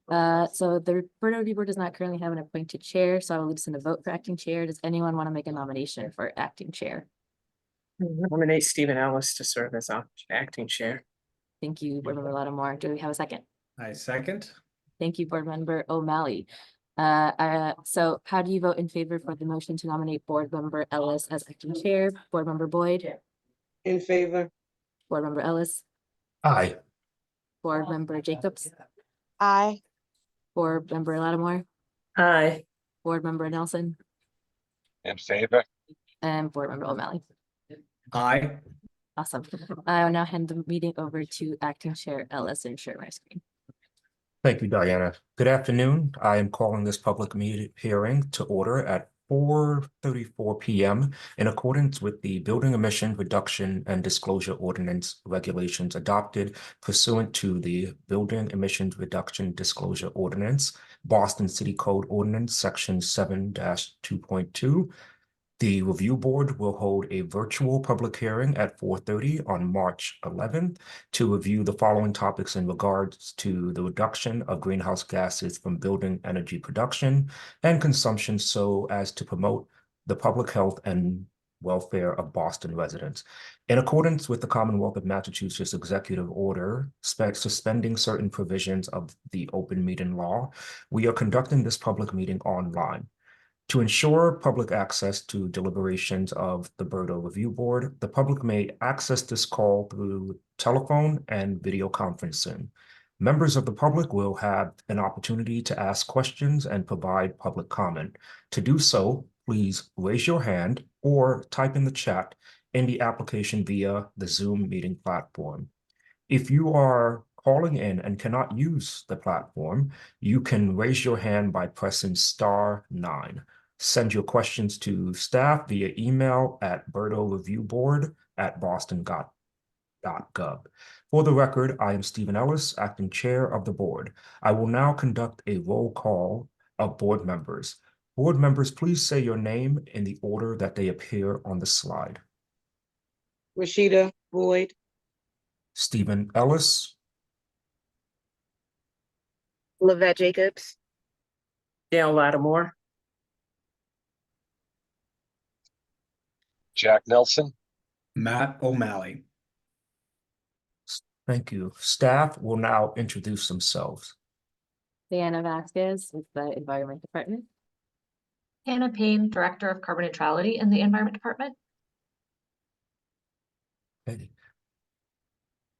So the BERDO Review Board does not currently have an appointed chair, so I will leave this in a vote for acting chair. Does anyone want to make a nomination for acting chair? Nominate Stephen Ellis to serve as acting chair. Thank you, Board Member Lattimore. Do we have a second? I second. Thank you, Board Member O'Malley. So how do you vote in favor for the motion to nominate Board Member Ellis as acting chair? Board Member Boyd? In favor. Board Member Ellis? Aye. Board Member Jacobs? Aye. Board Member Lattimore? Aye. Board Member Nelson? In favor. And Board Member O'Malley. Aye. Awesome. I will now hand the meeting over to acting chair Ellis and share my screen. Thank you, Diana. Good afternoon. I am calling this public hearing to order at 4:34 p.m. in accordance with the Building Emission Reduction and Disclosure Ordinance regulations adopted pursuant to the Building Emissions Reduction Disclosure Ordinance, Boston City Code Ordinance, Section 7-2.2. The review board will hold a virtual public hearing at 4:30 on March 11th to review the following topics in regards to the reduction of greenhouse gases from building energy production and consumption so as to promote the public health and welfare of Boston residents. In accordance with the Commonwealth of Massachusetts Executive Order suspending certain provisions of the open meeting law, we are conducting this public meeting online. To ensure public access to deliberations of the BERDO Review Board, the public may access this call through telephone and video conferencing. Members of the public will have an opportunity to ask questions and provide public comment. To do so, please raise your hand or type in the chat in the application via the Zoom meeting platform. If you are calling in and cannot use the platform, you can raise your hand by pressing *9. Send your questions to staff via email at berdoreviewboard@boston.gov. For the record, I am Stephen Ellis, acting chair of the board. I will now conduct a roll call of board members. Board members, please say your name in the order that they appear on the slide. Rashida Boyd. Stephen Ellis, Lavette Jacobs. Dale Lattimore. Jack Nelson. Matt O'Malley. thank you. Staff will now introduce themselves. Diana Vasquez with the Environment Department. Hannah Payne, Director of Carbon Neutrality in the Environment Department. Okay.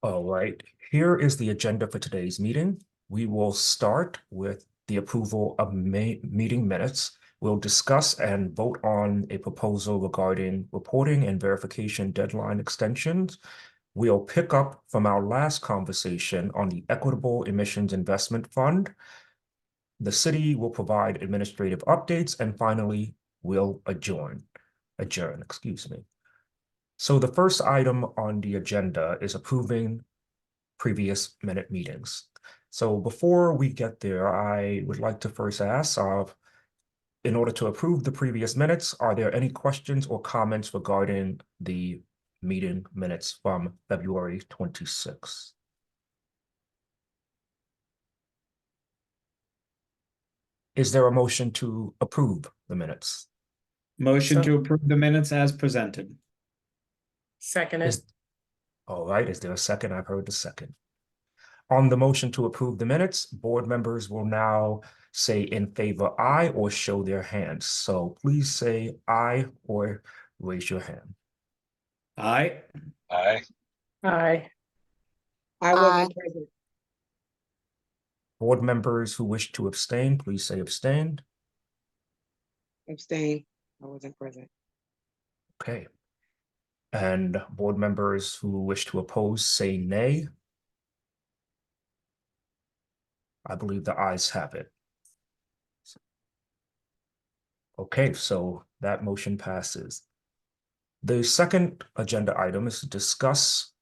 All right, here is the agenda for today's meeting. We will start with the approval of meeting minutes. We'll discuss and vote on a proposal regarding reporting and verification deadline extensions. We'll pick up from our last conversation on the Equitable Emissions Investment Fund. The city will provide administrative updates, and finally, we'll adjourn, excuse me. So the first item on the agenda is approving previous minute meetings. So before we get there, I would like to first ask, in order to approve the previous minutes, are there any questions or comments regarding the meeting minutes from February 26th? Is there a motion to approve the minutes? Motion to approve the minutes as presented. Seconded. All right, is there a second? I've heard the second. On the motion to approve the minutes, board members will now say in favor aye or show their hands. So please say aye or raise your hand. Aye. Aye. Aye. I wasn't present. Board members who wish to abstain, please say abstain. Abstain. I wasn't present. Okay. And board members who wish to oppose, say nay. I believe the ayes have it. Okay, so that motion passes. The second agenda item is to discuss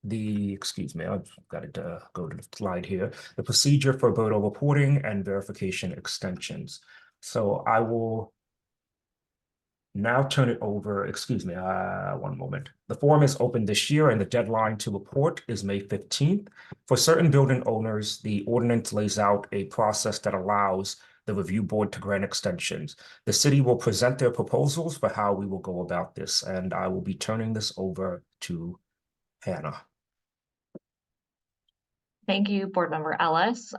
excuse me, I've got to go to the slide here, the procedure for BERDO reporting and verification extensions. So I will now turn it over, excuse me, one moment. The forum is open this year and the deadline to report is May 15th. For certain building owners, the ordinance lays out a process that allows the review board to grant extensions. The city will present their proposals for how we will go about this, and I will be turning this over to Hannah. Thank you, Board Member Ellis.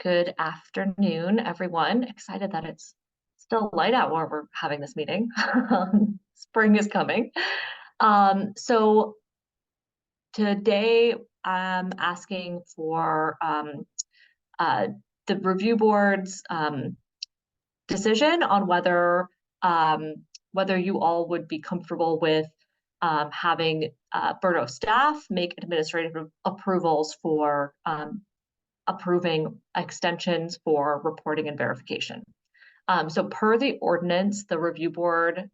Good afternoon, everyone. Excited that it's still light out while we're having this meeting. Spring is coming. So today I'm asking for the review board's decision on whether you all would be comfortable with having BERDO staff make administrative approvals for approving extensions for reporting and verification. So per the ordinance, the review board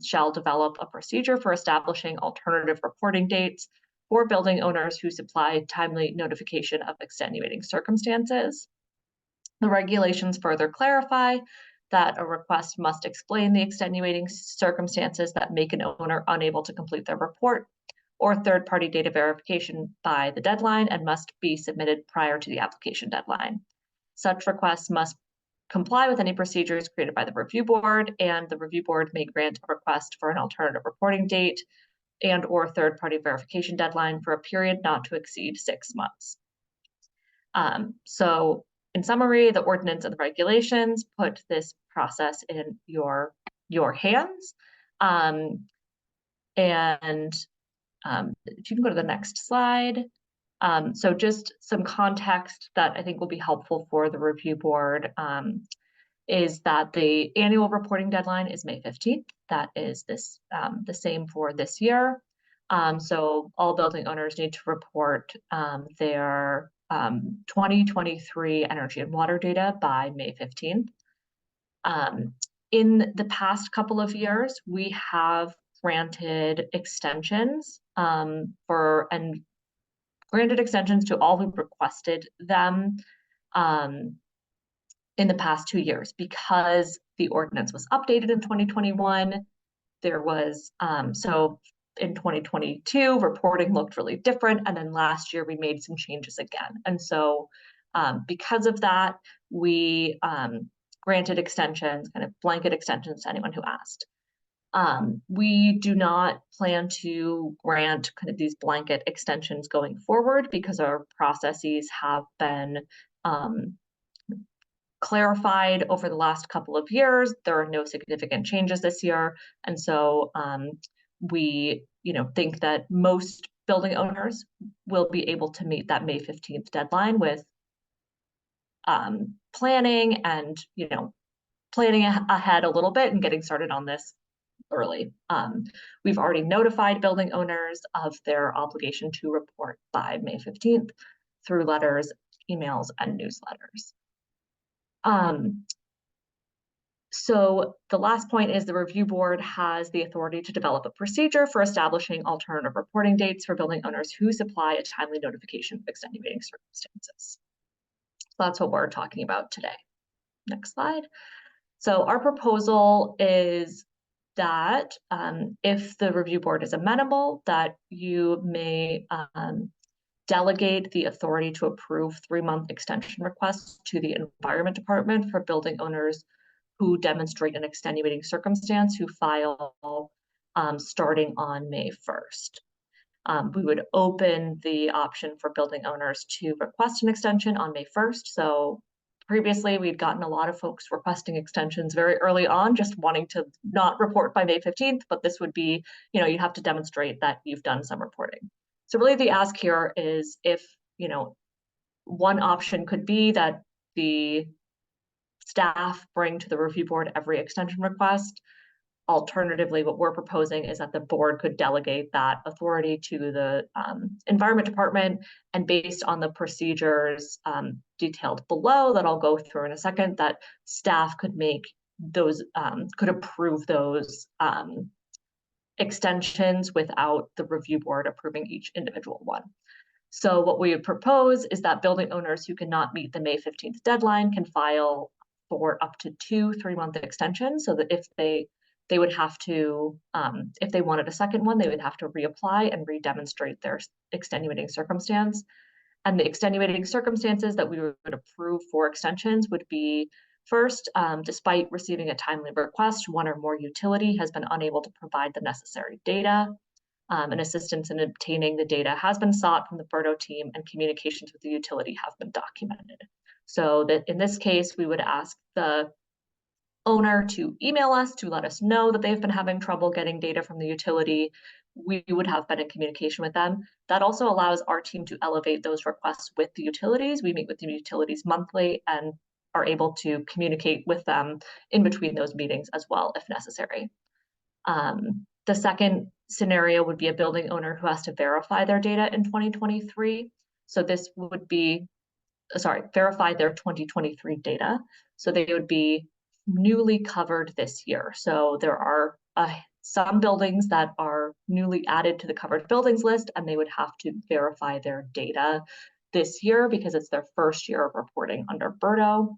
shall develop a procedure for establishing alternative reporting dates for building owners who supply timely notification of extenuating circumstances. The regulations further clarify that a request must explain the extenuating circumstances that make an owner unable to complete their report or third-party data verification by the deadline and must be submitted prior to the application deadline. Such requests must comply with any procedures created by the review board, and the review board may grant a request for an alternative reporting date and or third-party verification deadline for a period not to exceed 6 months. So in summary, the ordinance and the regulations put this process in your hands. If you can go to the next slide. So just some context that I think will be helpful for the review board is that the annual reporting deadline is May 15th. That is the same for this year. So all building owners need to report their 2023 energy and water data by May 15th. In the past couple of years, we have granted extensions granted extensions to all who requested them in the past 2 years because the ordinance was updated in 2021. There was, so in 2022, reporting looked really different. And then last year we made some changes again. And so because of that, we granted extensions, kind of blanket extensions to anyone who asked. We do not plan to grant kind of these blanket extensions going forward because our processes have been clarified over the last couple of years. There are no significant changes this year. And so we think that most building owners will be able to meet that May 15th deadline with planning and planning ahead a little bit and getting started on this early. We've already notified building owners of their obligation to report by May 15th through letters, emails, and newsletters. So the last point is the review board has the authority to develop a procedure for establishing alternative reporting dates for building owners who supply a timely notification of extenuating circumstances. So that's what we're talking about today. Next slide. So our proposal is that if the review board is amenable, that you may delegate the authority to approve 3-month extension requests to the Environment Department for building owners who demonstrate an extenuating circumstance who file starting on May 1st. We would open the option for building owners to request an extension on May 1st. So previously, we'd gotten a lot of folks requesting extensions very early on, just wanting to not report by May 15th, but this would be, you have to demonstrate that you've done some reporting. So really the ask here is if, one option could be that the staff bring to the review board every extension request. Alternatively, what we're proposing is that the board could delegate that authority to the Environment Department, and based on the procedures detailed below that I'll go through in a second, that staff could make those, could approve those extensions without the review board approving each individual one. So what we would propose is that building owners who cannot meet the May 15th deadline can file for up to 2 3-month extensions, so that if they they would have to, if they wanted a second one, they would have to reapply and re-demonstrate their extenuating circumstance. And the extenuating circumstances that we would approve for extensions would be, first, despite receiving a timely request, one or more utility has been unable to provide the necessary data. And assistance in obtaining the data has been sought from the BERDO team, and communications with the utility have been documented. So that in this case, we would ask the owner to email us to let us know that they've been having trouble getting data from the utility. We would have been in communication with them. That also allows our team to elevate those requests with the utilities. We meet with the utilities monthly and are able to communicate with them in between those meetings as well, if necessary. The second scenario would be a building owner who has to verify their data in 2023. So this would be, verify their 2023 data. So they would be newly covered this year. So there are some buildings that are newly added to the covered buildings list, and they would have to verify their data this year because it's their first year of reporting under BERDO.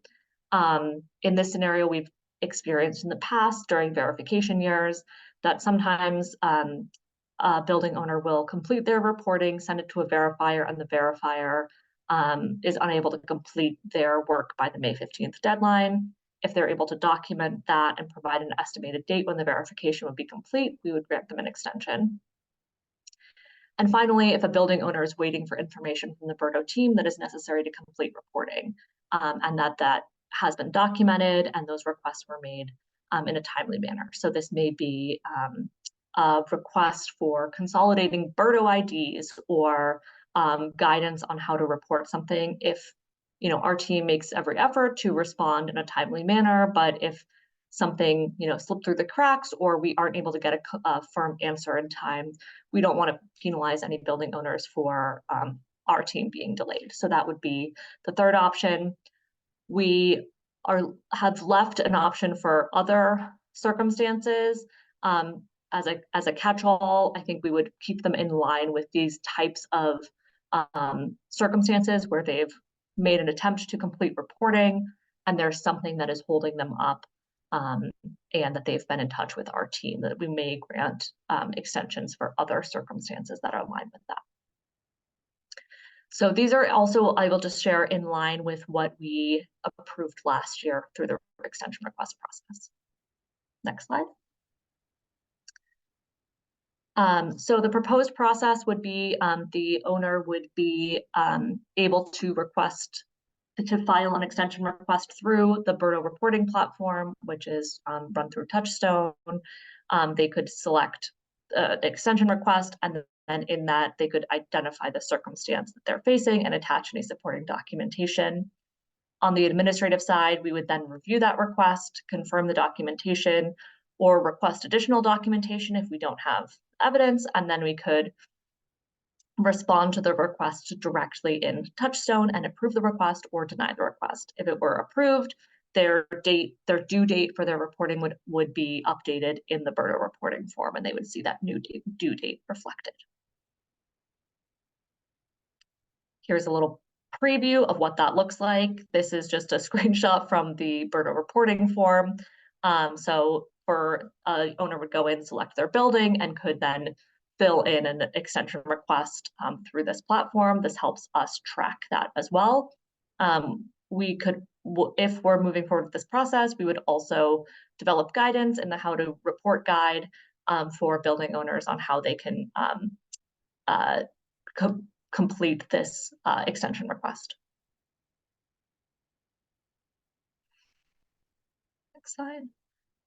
In this scenario, we've experienced in the past during verification years that sometimes a building owner will complete their reporting, send it to a verifier, and the verifier is unable to complete their work by the May 15th deadline. If they're able to document that and provide an estimated date when the verification would be complete, we would grant them an extension. And finally, if a building owner is waiting for information from the BERDO team that is necessary to complete reporting, and that has been documented and those requests were made in a timely manner. So this may be a request for consolidating BERDO IDs or guidance on how to report something. If our team makes every effort to respond in a timely manner, but if something slipped through the cracks or we aren't able to get a firm answer in time, we don't want to penalize any building owners for our team being delayed. So that would be the third option. We have left an option for other circumstances. As a catch-all, I think we would keep them in line with these types of circumstances where they've made an attempt to complete reporting and there's something that is holding them up, and that they've been in touch with our team, that we may grant extensions for other circumstances that are aligned with that. So these are also, I will just share, in line with what we approved last year through the extension request process. Next slide. So the proposed process would be the owner would be able to file an extension request through the BERDO reporting platform, which is run through Touchstone. They could select the extension request, and then in that they could identify the circumstance that they're facing and attach any supporting documentation. On the administrative side, we would then review that request, confirm the documentation, or request additional documentation if we don't have evidence, and then we could respond to the request directly in Touchstone and approve the request or deny the request. If it were approved, their due date for their reporting would be updated in the BERDO reporting form, and they would see that new due date reflected. Here's a little preview of what that looks like. This is just a screenshot from the BERDO reporting form. So an owner would go in, select their building, and could then fill in an extension request through this platform. This helps us track that as well. We could, if we're moving forward with this process, we would also develop guidance in the how to report guide for building owners on how they can complete this extension request. Next slide.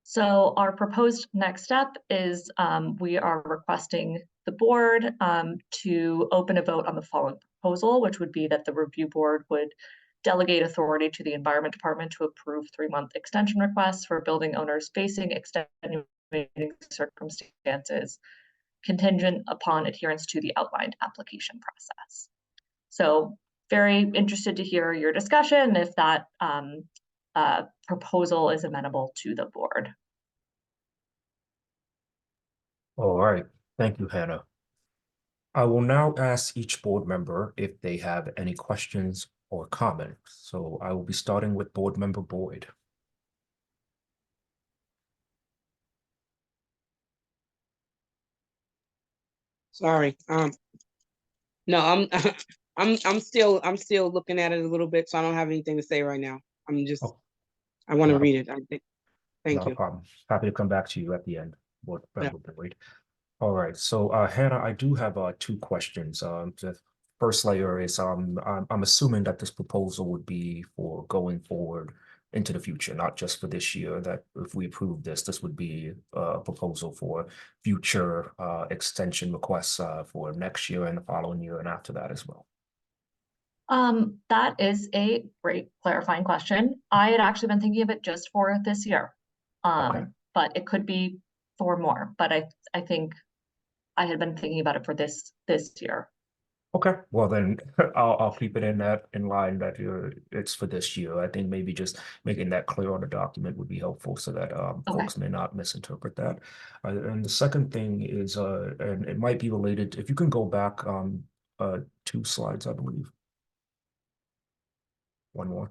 So our proposed next step is we are requesting the board to open a vote on the following proposal, which would be that the review board would delegate authority to the Environment Department to approve 3-month extension requests for building owners facing extenuating circumstances contingent upon adherence to the outlined application process. So very interested to hear your discussion if that proposal is amenable to the board. All right, thank you, Hannah. I will now ask each board member if they have any questions or comments. So I will be starting with board member Boyd. Sorry, no, I'm still looking at it a little bit, so I don't have anything to say right now. I'm just, Oh. I want to Not a- read it. I think, thank Not a you. problem. Happy to come back to you at the end. Yeah. All right, so Hannah, I do have two questions. The first layer is I'm assuming that this proposal would be for going forward into the future, not just for this year, that if we approve this, this would be a proposal for future extension requests for next year and the following year and after that as well. That is a great clarifying question. I had actually been thinking of it just for this year. Okay. But it could be for more, but I think I had been thinking about it for this year. Okay, well then I'll keep it in line that it's for this year. I think maybe just making that clear on the document would be helpful so that folks may not misinterpret that. And the second thing is and it might be related, if you can go back 2 slides, I believe. One more.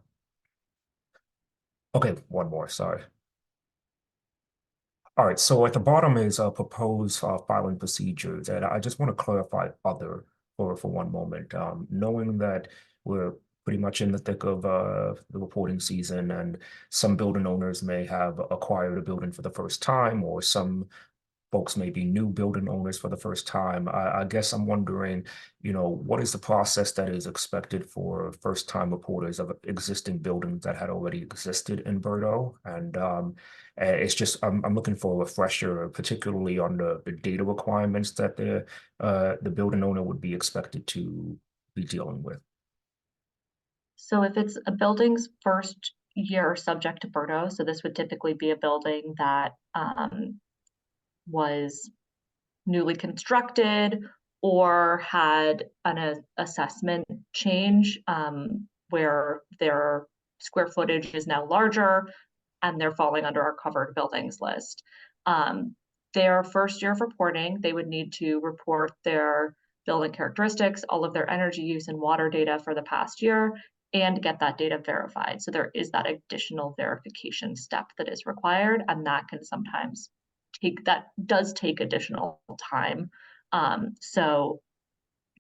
Okay, one more, sorry. All right, so at the bottom is proposed filing procedures, and I just want to clarify other for one moment. Knowing that we're pretty much in the thick of the reporting season, and some building owners may have acquired a building for the first time, or some folks may be new building owners for the first time. I guess I'm wondering, what is the process that is expected for first-time reporters of existing buildings that had already existed in BERDO? And it's just, I'm looking for a refresher, particularly on the data requirements that the building owner would be expected to be dealing with. So if it's a building's first year subject to BERDO, so this would typically be a building that was newly constructed or had an assessment change where their square footage is now larger and they're falling under our covered buildings list. Their first year of reporting, they would need to report their building characteristics, all of their energy use and water data for the past year, and get that data verified. So there is that additional verification step that is required, and that can sometimes does take additional time. So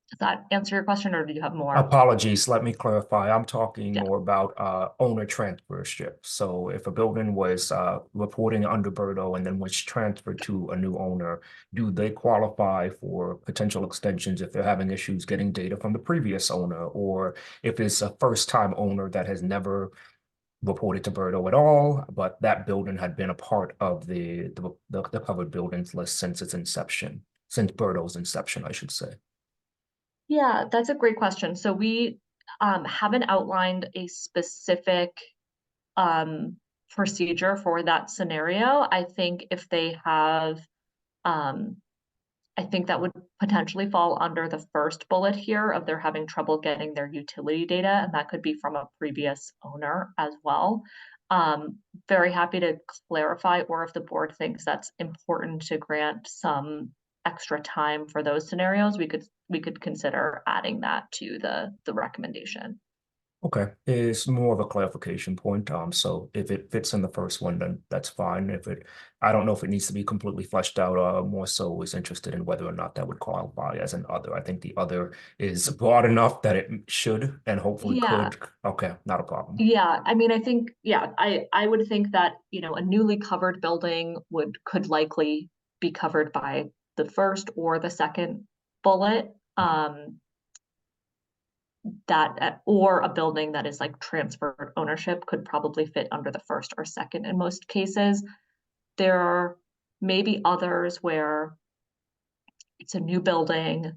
does that answer your question, or do you have more? Apologies, let me clarify. I'm talking Yeah. more about owner transfership. So if a building was reporting under BERDO and then was transferred to a new owner, do they qualify for potential extensions if they're having issues getting data from the previous owner? Or if it's a first-time owner that has never reported to BERDO at all, but that building had been a part of the covered buildings list since its inception, since BERDO's inception, I should say. Yeah, that's a great question. So we haven't outlined a specific procedure for that scenario. I think if they have, I think that would potentially fall under the first bullet here of they're having trouble getting their utility data, and that could be from a previous owner as well. Very happy to clarify, or if the board thinks that's important to grant some extra time for those scenarios, we could consider adding that to the recommendation. Okay, it's more of a clarification point. So if it fits in the first one, then that's fine. I don't know if it needs to be completely fleshed out. More so was interested in whether or not that would qualify as an other. I think the other is broad enough that it should and hopefully could. Okay, not a problem. Yeah, I mean, I think, yeah, I would think that, a newly covered building could likely be covered by the first or the second bullet. Or a building that is like transferred ownership could probably fit under the first or second in most cases. There are maybe others where it's a new building,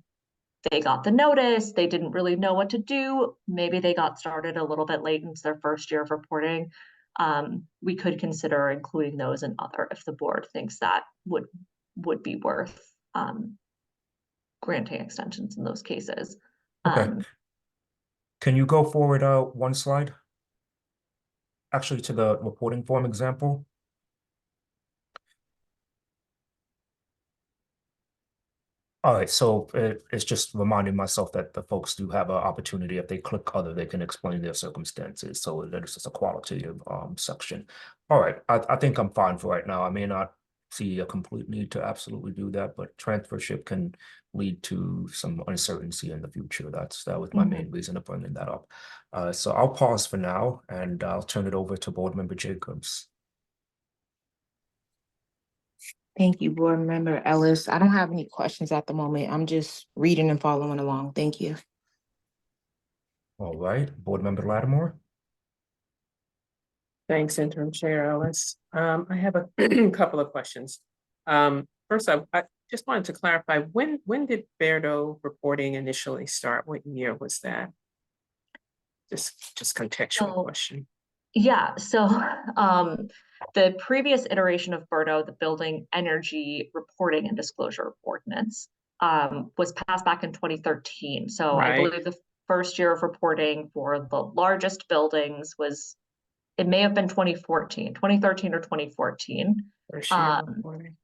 they got the notice, they didn't really know what to do, maybe they got started a little bit late into their first year of reporting. We could consider including those in other if the board thinks that would be worth granting extensions in those cases. Okay. Can you go forward 1 slide? Actually, to the reporting form example. All right, so it's just reminding myself that the folks do have an opportunity. If they click other, they can explain their circumstances. So there's just a qualitative section. All right, I think I'm fine for right now. I may not see a complete need to absolutely do that, but transfership can lead to some uncertainty in the future. That was my main reason of bringing that up. So I'll pause for now and I'll turn it over to Board Member Jacobs. Thank you, Board Member Ellis. I don't have any questions at the moment. I'm just reading and following along. Thank you. All right, Board Member Lattimore. Thanks, Interim Chair Ellis. I have a couple of questions. First, I just wanted to clarify, when did BERDO reporting initially start? What year was that? Just contextual question. Yeah, so the previous iteration of BERDO, the Building Energy Reporting and Disclosure Ordinance, was passed back in 2013. So I Right. believe the first year of reporting for the largest buildings was, it may have been 2013 or 2014. First year of reporting.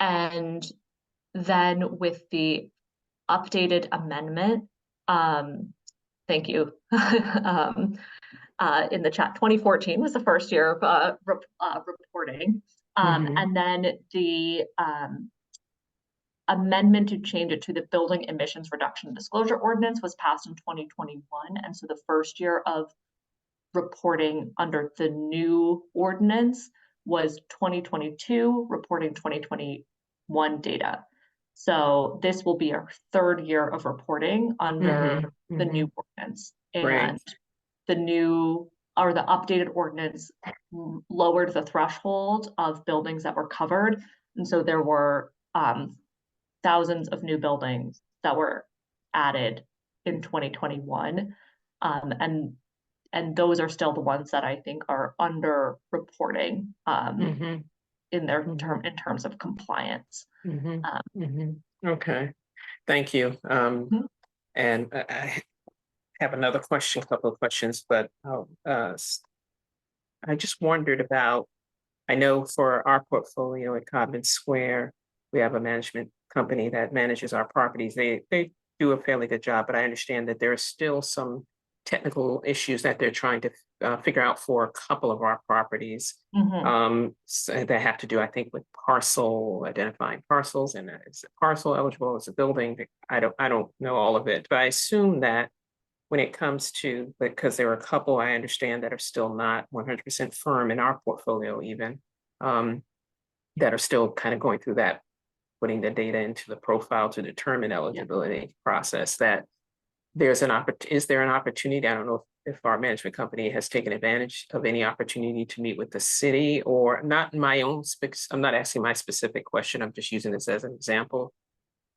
And then with the updated amendment, thank you, in the chat, 2014 was the first year of reporting. And then the amendment to change it to the Building Emissions Reduction and Disclosure Ordinance was passed in 2021. And so the first year of reporting under the new ordinance was 2022, reporting 2021 data. So this will be our third year of reporting under the new ordinance. And the new, or the updated ordinance lowered the threshold of buildings that were covered. And so there were thousands of new buildings that were added in 2021. And those are still the ones that I think are under reporting in their in terms of compliance. Okay, thank you. And I have another question, couple of questions, but I just wondered about, I know for our portfolio at Codman Square, we have a management company that manages our properties. They do a fairly good job, but I understand that there are still some technical issues that they're trying to figure out for a couple of our properties. So that have to do, I think, with identifying parcels, and is it parcel eligible as a building? I don't know all of it, but I assume that when it comes to, because there are a couple I understand that are still not 100% firm in our portfolio even, that are still kind of going through that, putting the data into the profile to determine eligibility process, that there's is there an opportunity? I don't know if our management company has taken advantage of any opportunity to meet with the city, or not in my own, I'm not asking my specific question, I'm just using this as an example.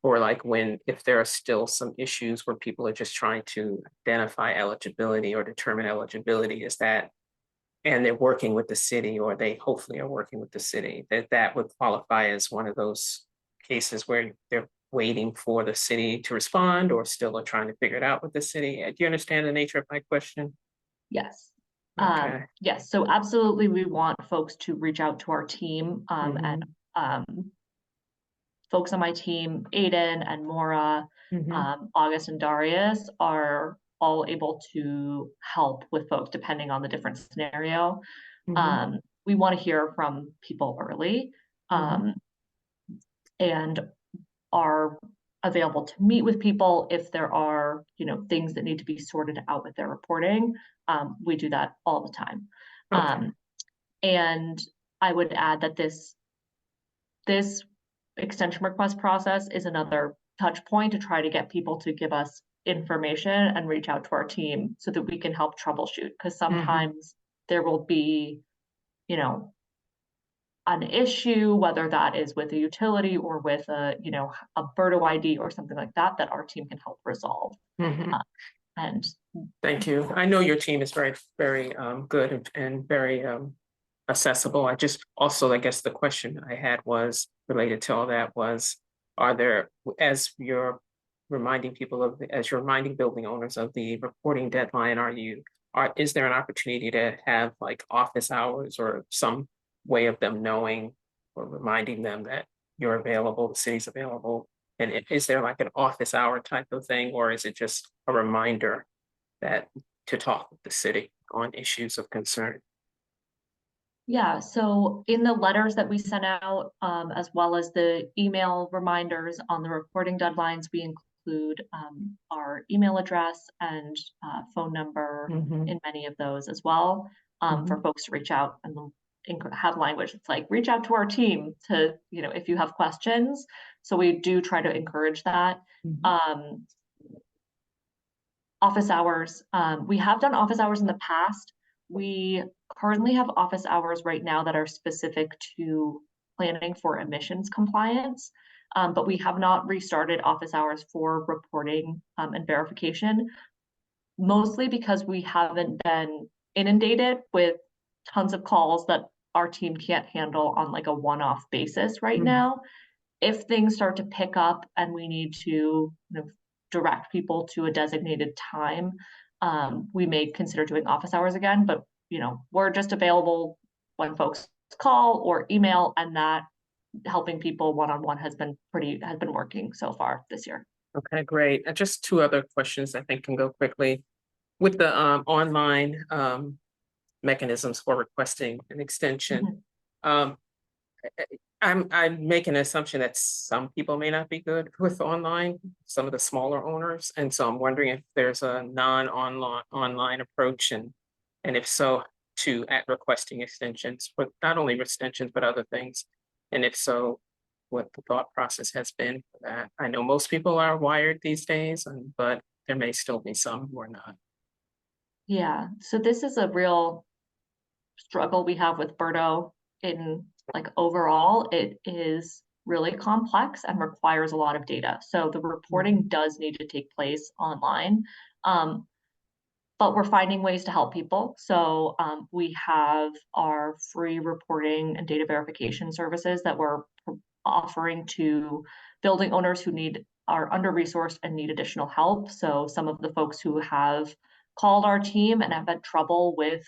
Or like if there are still some issues where people are just trying to identify eligibility or determine eligibility, is that, and they're working with the city, or they hopefully are working with the city, that would qualify as one of those cases where they're waiting for the city to respond, or still are trying to figure it out with the city. Do you understand the nature of my question? Yes. Okay. Yes, so absolutely, we want folks to reach out to our team, and folks on my team, Aiden and Maura, August and Darius, are all able to help with folks depending on the different scenario. We want to hear from people early, and are available to meet with people if there are, things that need to be sorted out with their reporting. We do that all the time. And I would add that this extension request process is another touch point to try to get people to give us information and reach out to our team so that we can help troubleshoot, because sometimes there will be, an issue, whether that is with a utility or with a BERDO ID or something like that, that our team can help resolve. And thank you. I know your team is very, very good and very accessible. I just also, I guess the question I had was related to all that was, are there, as you're reminding people as you're reminding building owners of the reporting deadline, is there an opportunity to have like office hours or some way of them knowing or reminding them that you're available, the city's available? And is there like an office hour type of thing, or is it just a reminder that to talk with the city on issues of concern? Yeah, so in the letters that we sent out, as well as the email reminders on the reporting deadlines, we include our email address and phone number Mhm. in many of those as well, for folks to reach out and have language. It's like, reach out to our team to, if you have questions. So we do try to encourage that. Office hours, we have done office hours in the past. We currently have office hours right now that are specific to planning for emissions compliance, but we have not restarted office hours for reporting and verification, mostly because we haven't been inundated with tons of calls that our team can't handle on like a one-off basis right now. If things start to pick up and we need to direct people to a designated time, we may consider doing office hours again, but we're just available when folks call or email, and that helping people one-on-one has been working so far this year. Okay, great. Just two other questions I think can go quickly. With the online mechanisms for requesting an extension, I'm making an assumption that some people may not be good with online, some of the smaller owners, and so I'm wondering if there's a non-online approach, and if so, at requesting extensions, but not only extensions but other things, and if so, what the thought process has been for that. I know most people are wired these days, but there may still be some who are not. Yeah, so this is a real struggle we have with BERDO. In like overall, it is really complex and requires a lot of data. So the reporting does need to take place online, but we're finding ways to help people. So we have our free reporting and data verification services that we're offering to building owners who are under-resourced and need additional help. So some of the folks who have called our team and have had trouble with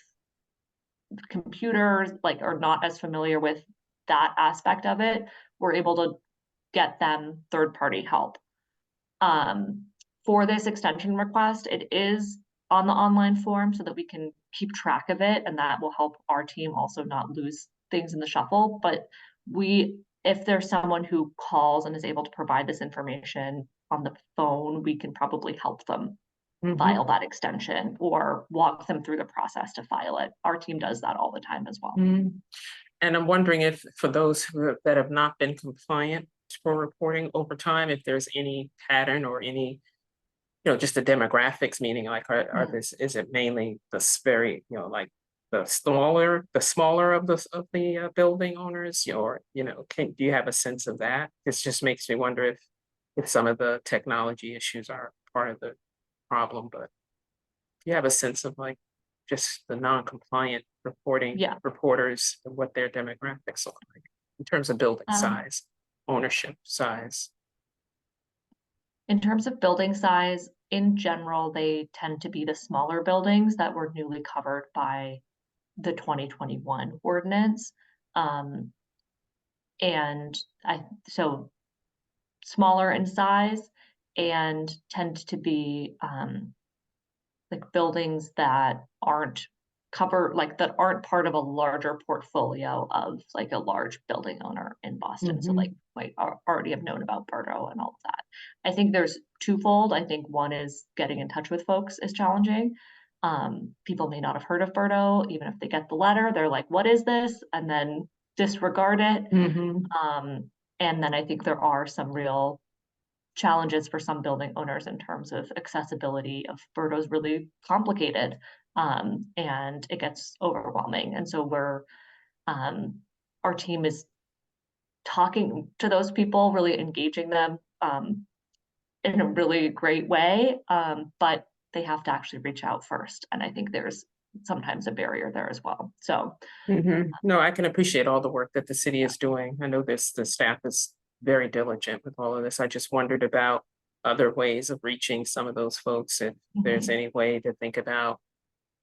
computers, like, are not as familiar with that aspect of it, we're able to get them third-party help. For this extension request, it is on the online form so that we can keep track of it, and that will help our team also not lose things in the shuffle. But if there's someone who calls and is able to provide this information on the phone, we can probably help them file that extension or walk them through the process to file it. Our team does that all the time as well. And I'm wondering if for those that have not been compliant for reporting over time, if there's any pattern or any, just the demographics, meaning like, is it mainly the very, like the smaller of the building owners, or, do you have a sense of that? This just makes me wonder if some of the technology issues are part of the problem, but do you have a sense of like just the non-compliant reporters and what their demographics look like in terms of building size, ownership size? In terms of building size, in general, they tend to be the smaller buildings that were newly covered by the 2021 ordinance. So smaller in size and tend to be like buildings that aren't covered, like that aren't part of a larger portfolio of like a large building owner in Boston. So like might already have known about BERDO and all of that. I think there's twofold. I think one is getting in touch with folks is challenging. People may not have heard of BERDO, even if they get the letter, they're like, what is this? And then disregard it. And then I think there are some real challenges for some building owners in terms of accessibility of BERDO is really complicated, and it gets overwhelming. And so our team is talking to those people, really engaging them in a really great way, but they have to actually reach out first. And I think there's sometimes a barrier there as well. So no, I can appreciate all the work that the city is doing. I know the staff is very diligent with all of this. I just wondered about other ways of reaching some of those folks, if there's any way to think about.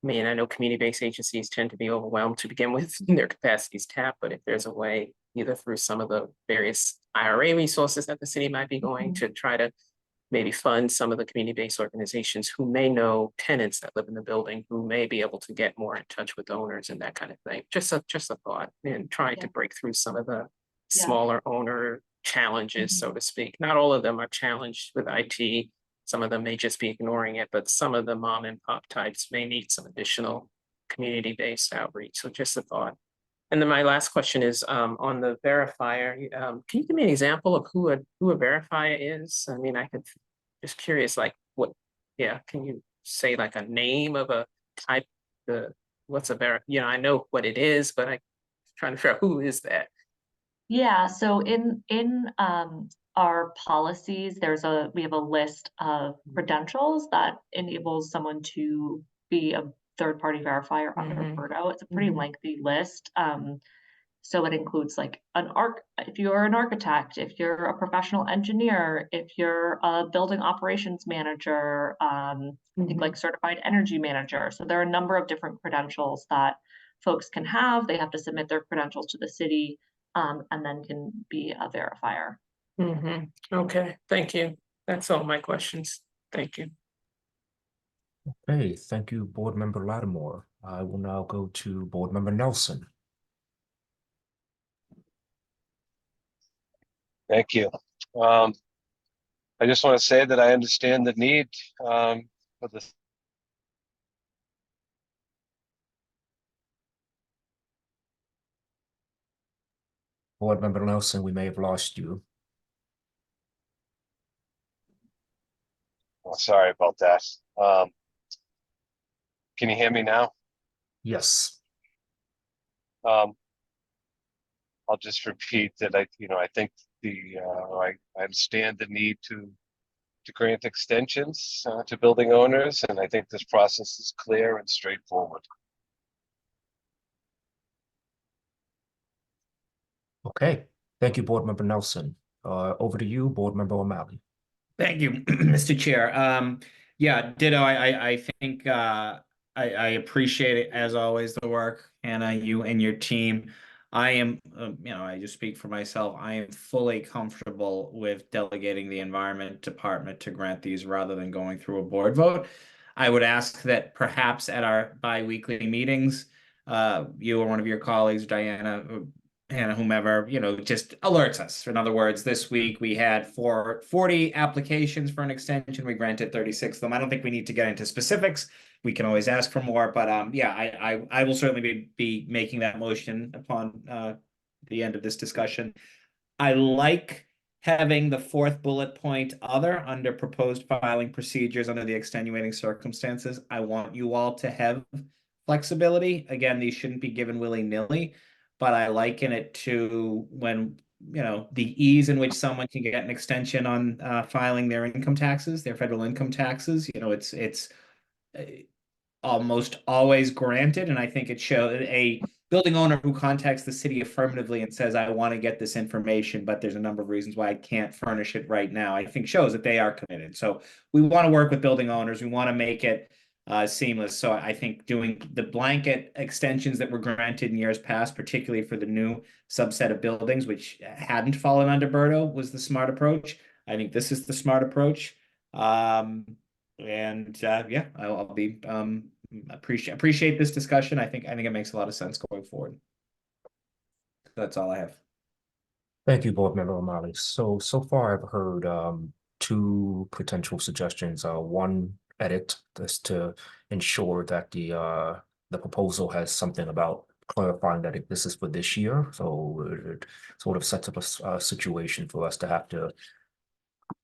I mean, I know community-based agencies tend to be overwhelmed to begin with, their capacities tapped, but if there's a way, either through some of the various IRA resources that the city might be going to try to maybe fund some of the community-based organizations who may know tenants that live in the building, who may be able to get more in touch with owners and that kind of thing. Just a thought, and trying to break through some of the smaller owner challenges, so to speak. Not all of them are challenged with IT. Some of them may just be ignoring it, but some of the mom and pop types may need some additional community-based outreach. So just a thought. And then my last question is on the verifier. Can you give me an example of who a verifier is? I mean, I could just curious, like what? Yeah, can you say like a name of a type? What's a I know what it is, but I'm trying to figure out who is that. Yeah, so in our policies, we have a list of credentials that enables someone to be a third-party verifier under BERDO. It's a pretty lengthy list. So it includes like if you're an architect, if you're a professional engineer, if you're a building operations manager, I think like certified energy manager. So there are a number of different credentials that folks can have. They have to submit their credentials to the city, and then can be a verifier. Okay, thank you. That's all my questions. Thank you. Hey, thank you, Board Member Lattimore. I will now go to Board Member Nelson. Thank you. I just want to say that I understand the need for the Board Member Nelson, we may have lost you. oh, sorry about that. Can you hear me now? Yes. I'll just repeat that I think I understand the need to grant extensions to building owners, and I think this process is clear and straightforward. Okay, thank you, Board Member Nelson. Over to you, Board Member O'Malley. Thank you, Mr. Chair. Yeah, ditto. I think I appreciate it as always, the work, Hannah, you and your team. I am, I just speak for myself. I am fully comfortable with delegating the Environment Department to grant these rather than going through a board vote. I would ask that perhaps at our bi-weekly meetings, you or one of your colleagues, Diana, Hannah, whomever, just alerts us. In other words, this week we had 40 applications for an extension. We granted 36 of them. I don't think we need to get into specifics. We can always ask for more, but yeah, I will certainly be making that motion upon the end of this discussion. I like having the fourth bullet point other under proposed filing procedures under the extenuating circumstances. I want you all to have flexibility. Again, these shouldn't be given willy-nilly, but I liken it to when, the ease in which someone can get an extension on filing their income taxes, their federal income taxes. It's almost always granted, and I think it shows a building owner who contacts the city affirmatively and says, I want to get this information, but there's a number of reasons why I can't furnish it right now, I think shows that they are committed. So we want to work with building owners. We want to make it seamless. So I think doing the blanket extensions that were granted in years past, particularly for the new subset of buildings, which hadn't fallen under BERDO, was the smart approach. I think this is the smart approach. Yeah, I'll be appreciate this discussion. I think it makes a lot of sense going forward. That's all I have. Thank you, Board Member O'Malley. So far I've heard two potential suggestions. One edit is to ensure that the proposal has something about clarifying that this is for this year. So it sort of sets up a situation for us to have to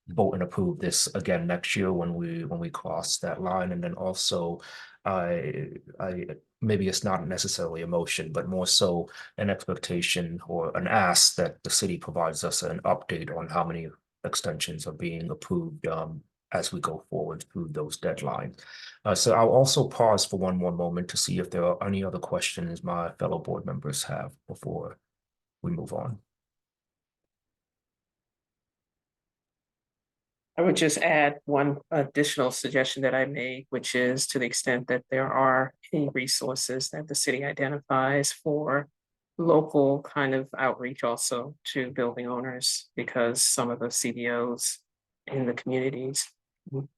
vote and approve this again next year when we cross that line. And then also I maybe it's not necessarily a motion, but more so an expectation or an ask that the city provides us an update on how many extensions are being approved as we go forward through those deadlines. So I'll also pause for one more moment to see if there are any other questions my fellow board members have before we move on. I would just add one additional suggestion that I made, which is to the extent that there are any resources that the city identifies for local kind of outreach also to building owners, because some of the CBOs in the communities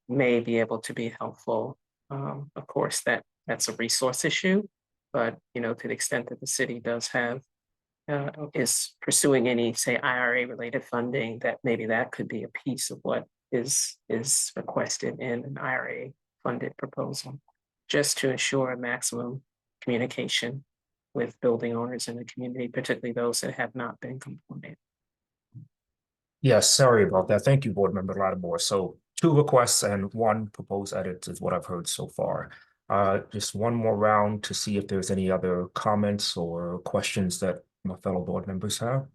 may be able to be helpful. Of course, that's a resource issue, but you know, to the extent that the city does have is pursuing any, say, IRA related funding, that maybe that could be a piece of what is requested in an IRA funded proposal, just to ensure maximum communication with building owners in the community, particularly those that have not been compliant. Yes, sorry about that. Thank you, Board Member Lattimore. So 2 requests and 1 proposed edit is what I've heard so far. Just one more round to see if there's any other comments or questions that my fellow board members have.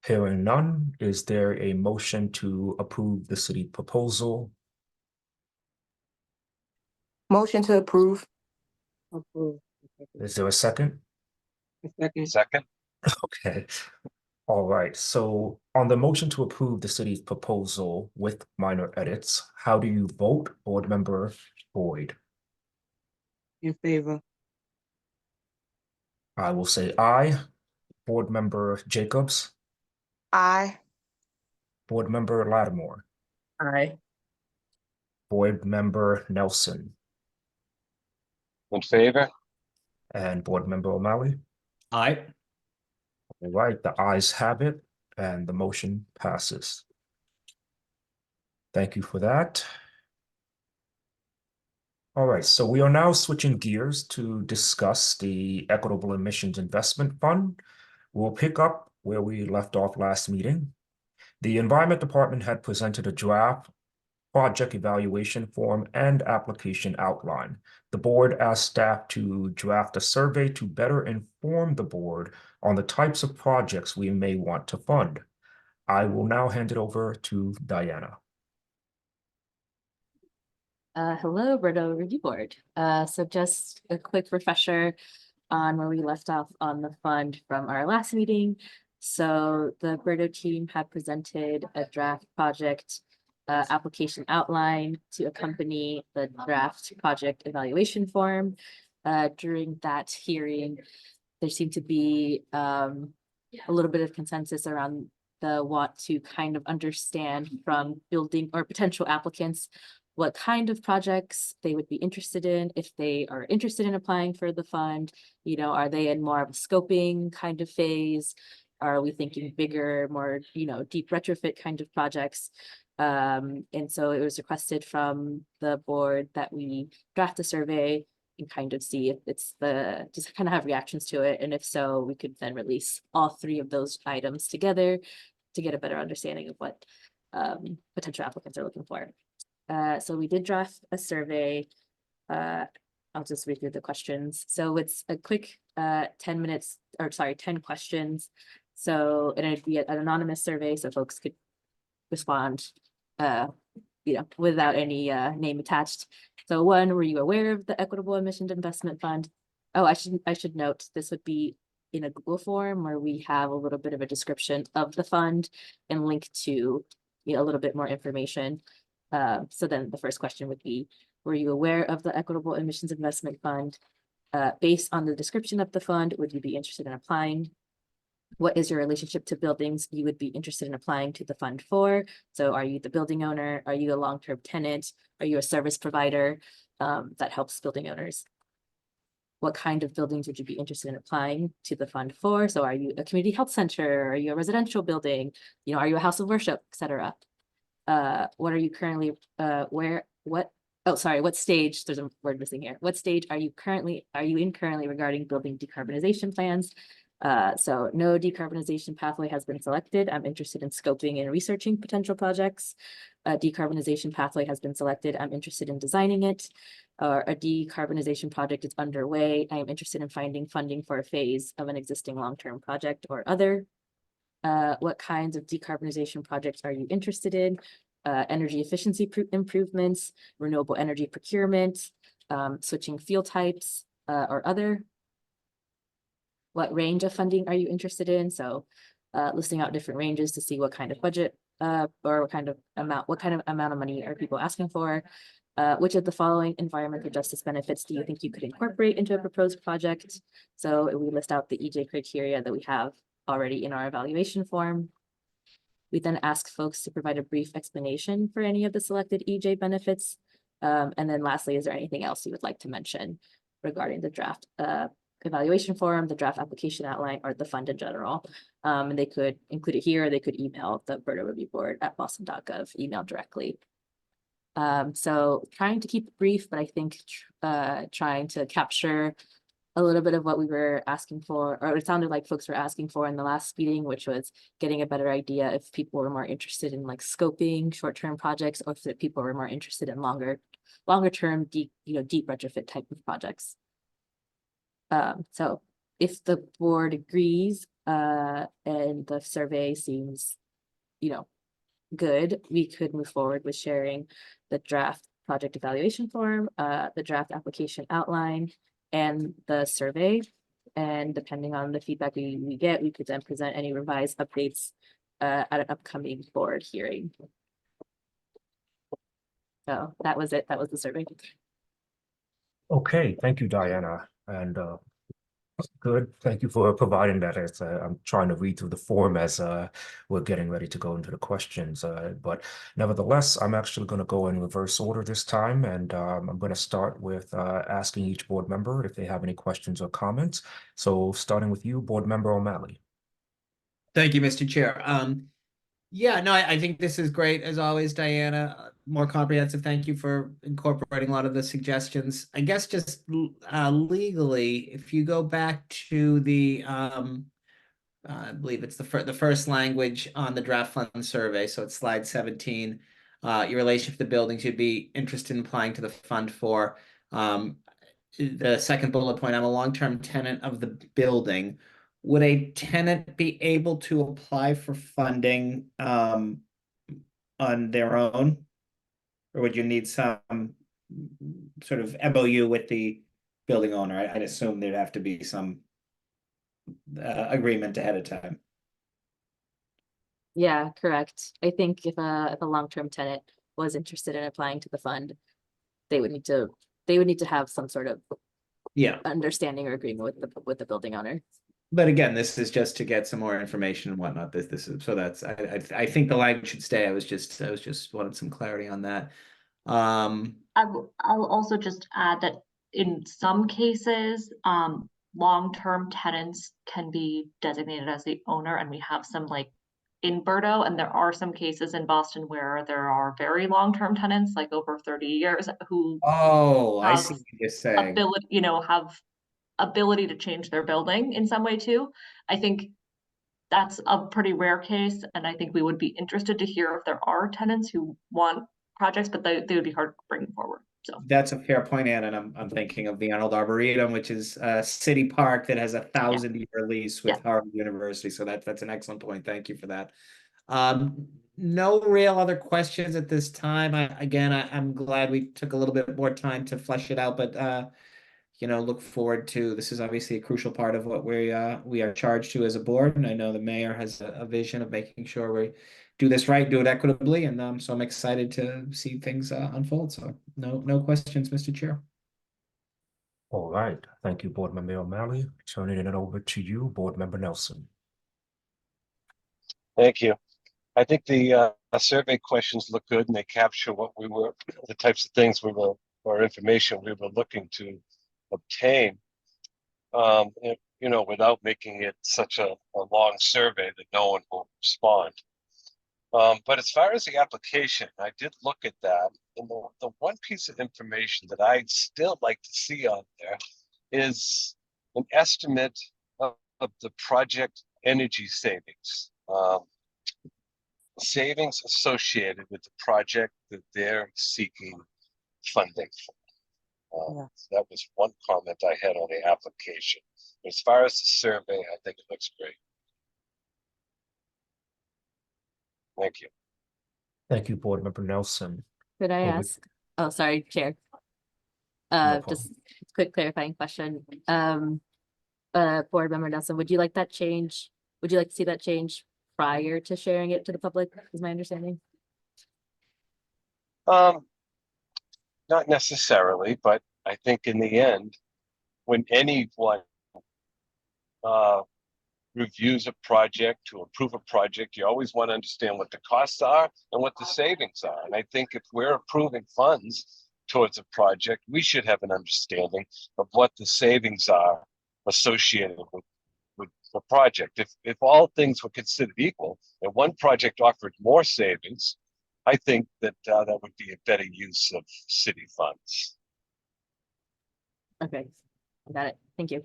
Hearing none, is there a motion to approve the city proposal? Motion to approve. Approve. Is there a second? Second. Second, Okay. All right. So on the motion to approve the city's proposal with minor edits, how do you vote, Board Member Boyd? In favor. I will say aye. Board Member Jacobs, Aye. Board Member Lattimore, Aye. Board Member Nelson, in favor? and Board Member O'Malley. Aye. All right, the ayes have it, and the motion passes. Thank you for that. All right, so we are now switching gears to discuss the Equitable Emissions Investment Fund. We'll pick up where we left off last meeting. The Environment Department had presented a draft project evaluation form and application outline. The board asked staff to draft a survey to better inform the board on the types of projects we may want to fund. I will now hand it over to Diana. Hello, BERDO Review Board. So just a quick refresher on where we left off on the fund from our last meeting. So the BERDO team had presented a draft project application outline to accompany the draft project evaluation form. During that hearing, there seemed to be a little bit of consensus around the want to kind of understand from building or potential applicants what kind of projects they would be interested in, if they are interested in applying for the fund. You know, are they in more of a scoping kind of phase? Are we thinking bigger, more, you know, deep retrofit kind of projects? And so it was requested from the board that we draft a survey and kind of see if it's just kind of have reactions to it. And if so, we could then release all 3 of those items together to get a better understanding of what potential applicants are looking for. So we did draft a survey. I'll just read through the questions. So it's a quick 10 minutes, or sorry, 10 questions. So, and it'd be an anonymous survey, so folks could respond, you know, without any name attached. So 1, were you aware of the Equitable Emissions Investment Fund? Oh, I should note, this would be in a Google form where we have a little bit of a description of the fund and link to, you know, a little bit more information. So then the first question would be, were you aware of the Equitable Emissions Investment Fund? Based on the description of the fund, would you be interested in applying? What is your relationship to buildings you would be interested in applying to the fund for? So are you the building owner? Are you a long-term tenant? Are you a service provider that helps building owners? What kind of buildings would you be interested in applying to the fund for? So are you a community health center? Are you a residential building? You know, are you a house of worship, etc.? What are you currently, what stage, there's a word missing here. What stage are you in currently regarding building decarbonization plans? So no decarbonization pathway has been selected. I'm interested in scoping and researching potential projects. A decarbonization pathway has been selected. I'm interested in designing it. A decarbonization project is underway. I am interested in finding funding for a phase of an existing long-term project or other. What kinds of decarbonization projects are you interested in? Energy efficiency improvements, renewable energy procurement, switching fuel types, or other. What range of funding are you interested in? So listing out different ranges to see what kind of budget or what kind of amount of money are people asking for? Which of the following environmental justice benefits do you think you could incorporate into a proposed project? So we list out the EJ criteria that we have already in our evaluation form. We then ask folks to provide a brief explanation for any of the selected EJ benefits. And then lastly, is there anything else you would like to mention regarding the draft evaluation form, the draft application outline, or the fund in general? And they could include it here, or they could email the BERDO review board at boston.gov, email directly. So trying to keep it brief, but I think trying to capture a little bit of what we were asking for, or it sounded like folks were asking for in the last meeting, which was getting a better idea if people were more interested in like scoping short-term projects, or if people were more interested in longer term, deep retrofit type of projects. So if the board agrees, and the survey seems, good, we could move forward with sharing the draft project evaluation form, the draft application outline, and the survey. And depending on the feedback we get, we could then present any revised updates at an upcoming board hearing. So that was it. That was the survey. Okay, thank you, Diana. And good, thank you for providing that. As I'm trying to read through the form as we're getting ready to go into the questions. But nevertheless, I'm actually going to go in reverse order this time, and I'm going to start with asking each board member if they have any questions or comments. So starting with you, Board Member O'Malley. Thank you, Mr. Chair. Yeah, no, I think this is great as always, Diana. More comprehensive. Thank you for incorporating a lot of the suggestions. I guess just legally, if you go back to the I believe it's the first language on the draft fund survey, so it's slide 17. Your relationship to the buildings you'd be interested in applying to the fund for. The second bullet point, I'm a long-term tenant of the building. Would a tenant be able to apply for funding on their own? Or would you need some sort of MOU with the building owner? I'd assume there'd have to be some agreement ahead of time. Yeah, correct. I think if a long-term tenant was interested in applying to the fund, they would need to have some sort of understanding or agreement with the building owner. But again, this is just to get some more information and whatnot. This is so that's I think the language should stay. I was just wanted some clarity on that. I'll also just add that in some cases, long-term tenants can be designated as the owner, and we have some like in BERDO, and there are some cases in Boston where there are very long-term tenants, like over 30 years, who I see what you're saying. have ability to change their building in some way too. I think that's a pretty rare case, and I think we would be interested to hear if there are tenants who want projects, but they would be hard to bring forward. So that's a fair point, Ann, and I'm thinking of the Arnold Arboretum, which is a city park that has a 1,000-year lease with Harvard University. So that's an excellent point. Thank you for that. No real other questions at this time. I'm glad we took a little bit more time to flesh it out, but look forward to, this is obviously a crucial part of what we are charged to as a board. And I know the mayor has a vision of making sure we do this right, do it equitably. And so I'm excited to see things unfold. So no questions, Mr. Chair. All right, thank you, Board Member O'Malley. Turning it over to you, Board Member Nelson. Thank you. I think the survey questions look good, and they capture the types of things or information we were looking to obtain, without making it such a long survey that no one will respond. But as far as the application, I did look at that, and the one piece of information that I'd still like to see on there is an estimate of the project energy savings. Savings associated with the project that they're seeking funding for. That was one comment I had on the application. As far as the survey, I think it looks great. Thank you. Thank you, Board Member Nelson. Could I ask? Oh, sorry, Chair. Just a quick clarifying question. Board Member Nelson, would you like that change? Would you like to see that change prior to sharing it to the public, is my understanding? Not necessarily, but I think in the end, when anyone reviews a project to approve a project, you always want to understand what the costs are and what the savings are. And I think if we're approving funds towards a project, we should have an understanding of what the savings are associated with the project. If all things were considered equal and one project offered more savings, I think that that would be a better use of city funds. Okay, got it. Thank you.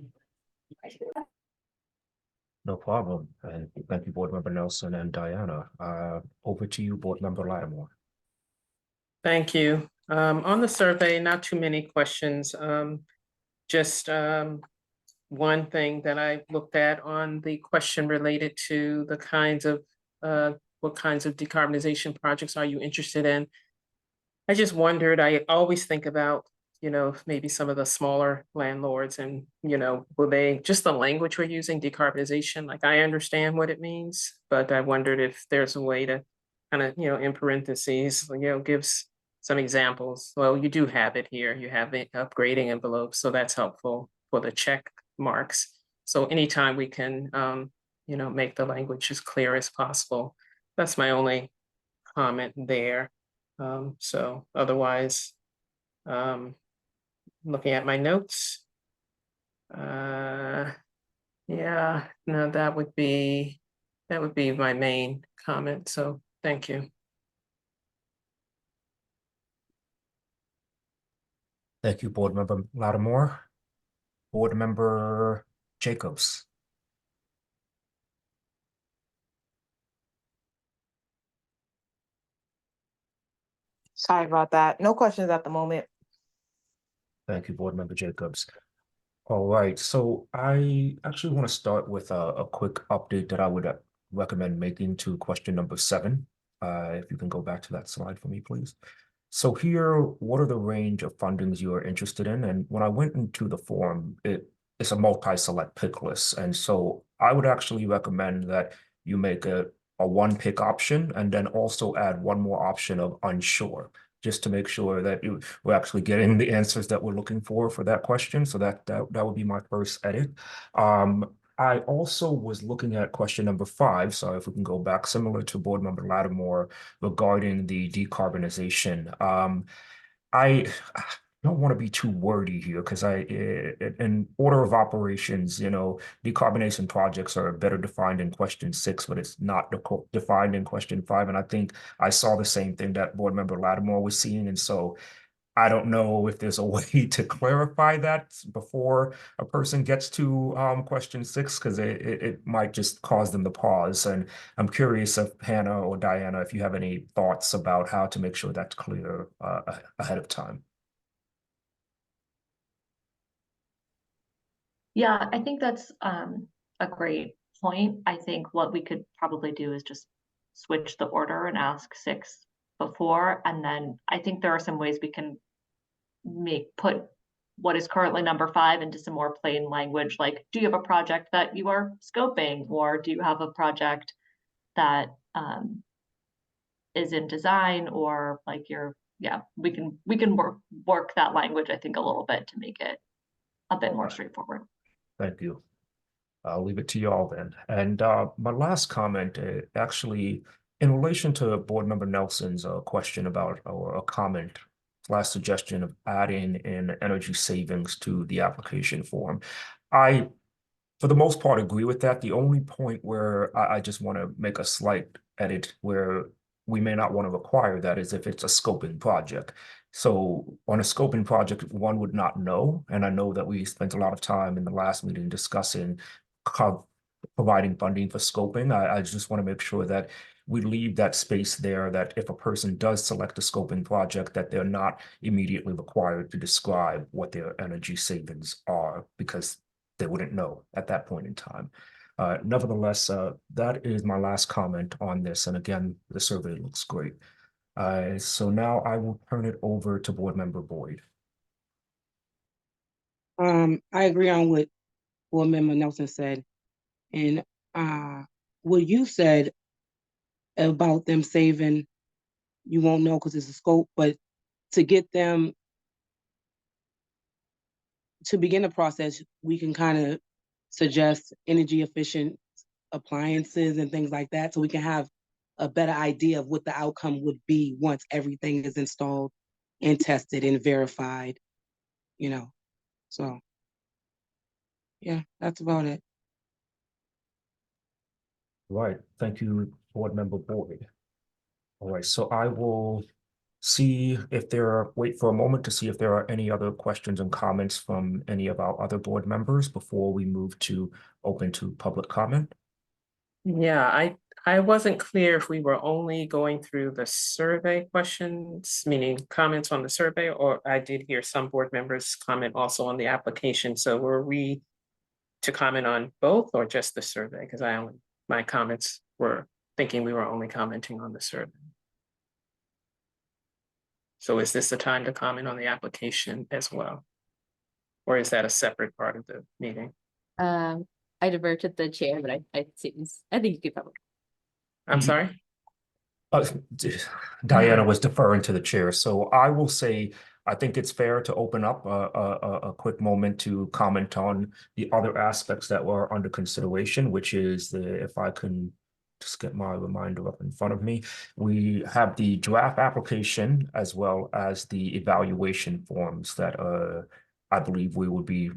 No problem. And thank you, Board Member Nelson and Diana. Over to you, Board Member Lattimore. Thank you. On the survey, not too many questions. Just one thing that I looked at on the question related to the kinds of what kinds of decarbonization projects are you interested in? I just wondered, I always think about, you know, maybe some of the smaller landlords and, you know, will they, just the language we're using, decarbonization, like I understand what it means, but I wondered if there's a way to kind of, you know, in parentheses, you know, gives some examples. Well, you do have it here. You have the upgrading envelope, so that's helpful for the check marks. So anytime we can, you know, make the language as clear as possible. That's my only comment there. So otherwise, looking at my notes, yeah, no, that would be my main comment. So thank you. Thank you, Board Member Lattimore. Board Member Jacobs. Sorry about that. No questions at the moment. Thank you, Board Member Jacobs. All right, so I actually want to start with a quick update that I would recommend making to question number 7. If you can go back to that slide for me, please. So here, what are the range of fundings you are interested in? And when I went into the form, it's a multi-select pick list. And so I would actually recommend that you make a one pick option and then also add one more option of unsure, just to make sure that we're actually getting the answers that we're looking for that question. So that would be my first edit. I also was looking at question number 5. So if we can go back, similar to Board Member Lattimore, regarding the decarbonization. I don't want to be too wordy here because in order of operations, you know, decarbonization projects are better defined in question 6, but it's not defined in question 5. And I think I saw the same thing that Board Member Lattimore was seeing. And so I don't know if there's a way to clarify that before a person gets to question 6, because it might just cause them to pause. And I'm curious if Hannah or Diana, if you have any thoughts about how to make sure that's clear ahead of time. Yeah, I think that's a great point. I think what we could probably do is just switch the order and ask 6 before, and then I think there are some ways we can put what is currently number 5 into some more plain language, like, do you have a project that you are scoping, or do you have a project that is in design, or like we can work that language, I think, a little bit to make it a bit more straightforward. Thank you. I'll leave it to y'all then. And my last comment, actually, in relation to Board Member Nelson's question about, or a comment, last suggestion of adding in energy savings to the application form. I, for the most part, agree with that. The only point where I just want to make a slight edit where we may not want to require that is if it's a scoping project. So on a scoping project, one would not know. And I know that we spent a lot of time in the last meeting discussing providing funding for scoping. I just want to make sure that we leave that space there, that if a person does select a scoping project, that they're not immediately required to describe what their energy savings are, because they wouldn't know at that point in time. Nevertheless, that is my last comment on this. And again, the survey looks great. So now I will turn it over to Board Member Boyd. I agree on what Board Member Nelson said. And what you said about them saving, you won't know because it's a scope, but to get them to begin the process, we can kind of suggest energy efficient appliances and things like that, so we can have a better idea of what the outcome would be once everything is installed and tested and verified, you know, so. Yeah, that's about it. Right, thank you, Board Member Boyd. All right, so I will see if wait for a moment to see if there are any other questions and comments from any of our other board members before we move to open to public comment. Yeah, I wasn't clear if we were only going through the survey questions, meaning comments on the survey, or I did hear some board members comment also on the application. So were we to comment on both or just the survey? Because my comments were thinking we were only commenting on the survey. So is this the time to comment on the application as well? Or is that a separate part of the meeting? I diverted the chair, but I think you could probably. I'm sorry? Diana was deferring to the chair, so I will say, I think it's fair to open up a quick moment to comment on the other aspects that were under consideration, which is if I can just get my reminder up in front of me, we have the draft application as well as the evaluation forms that I believe we will be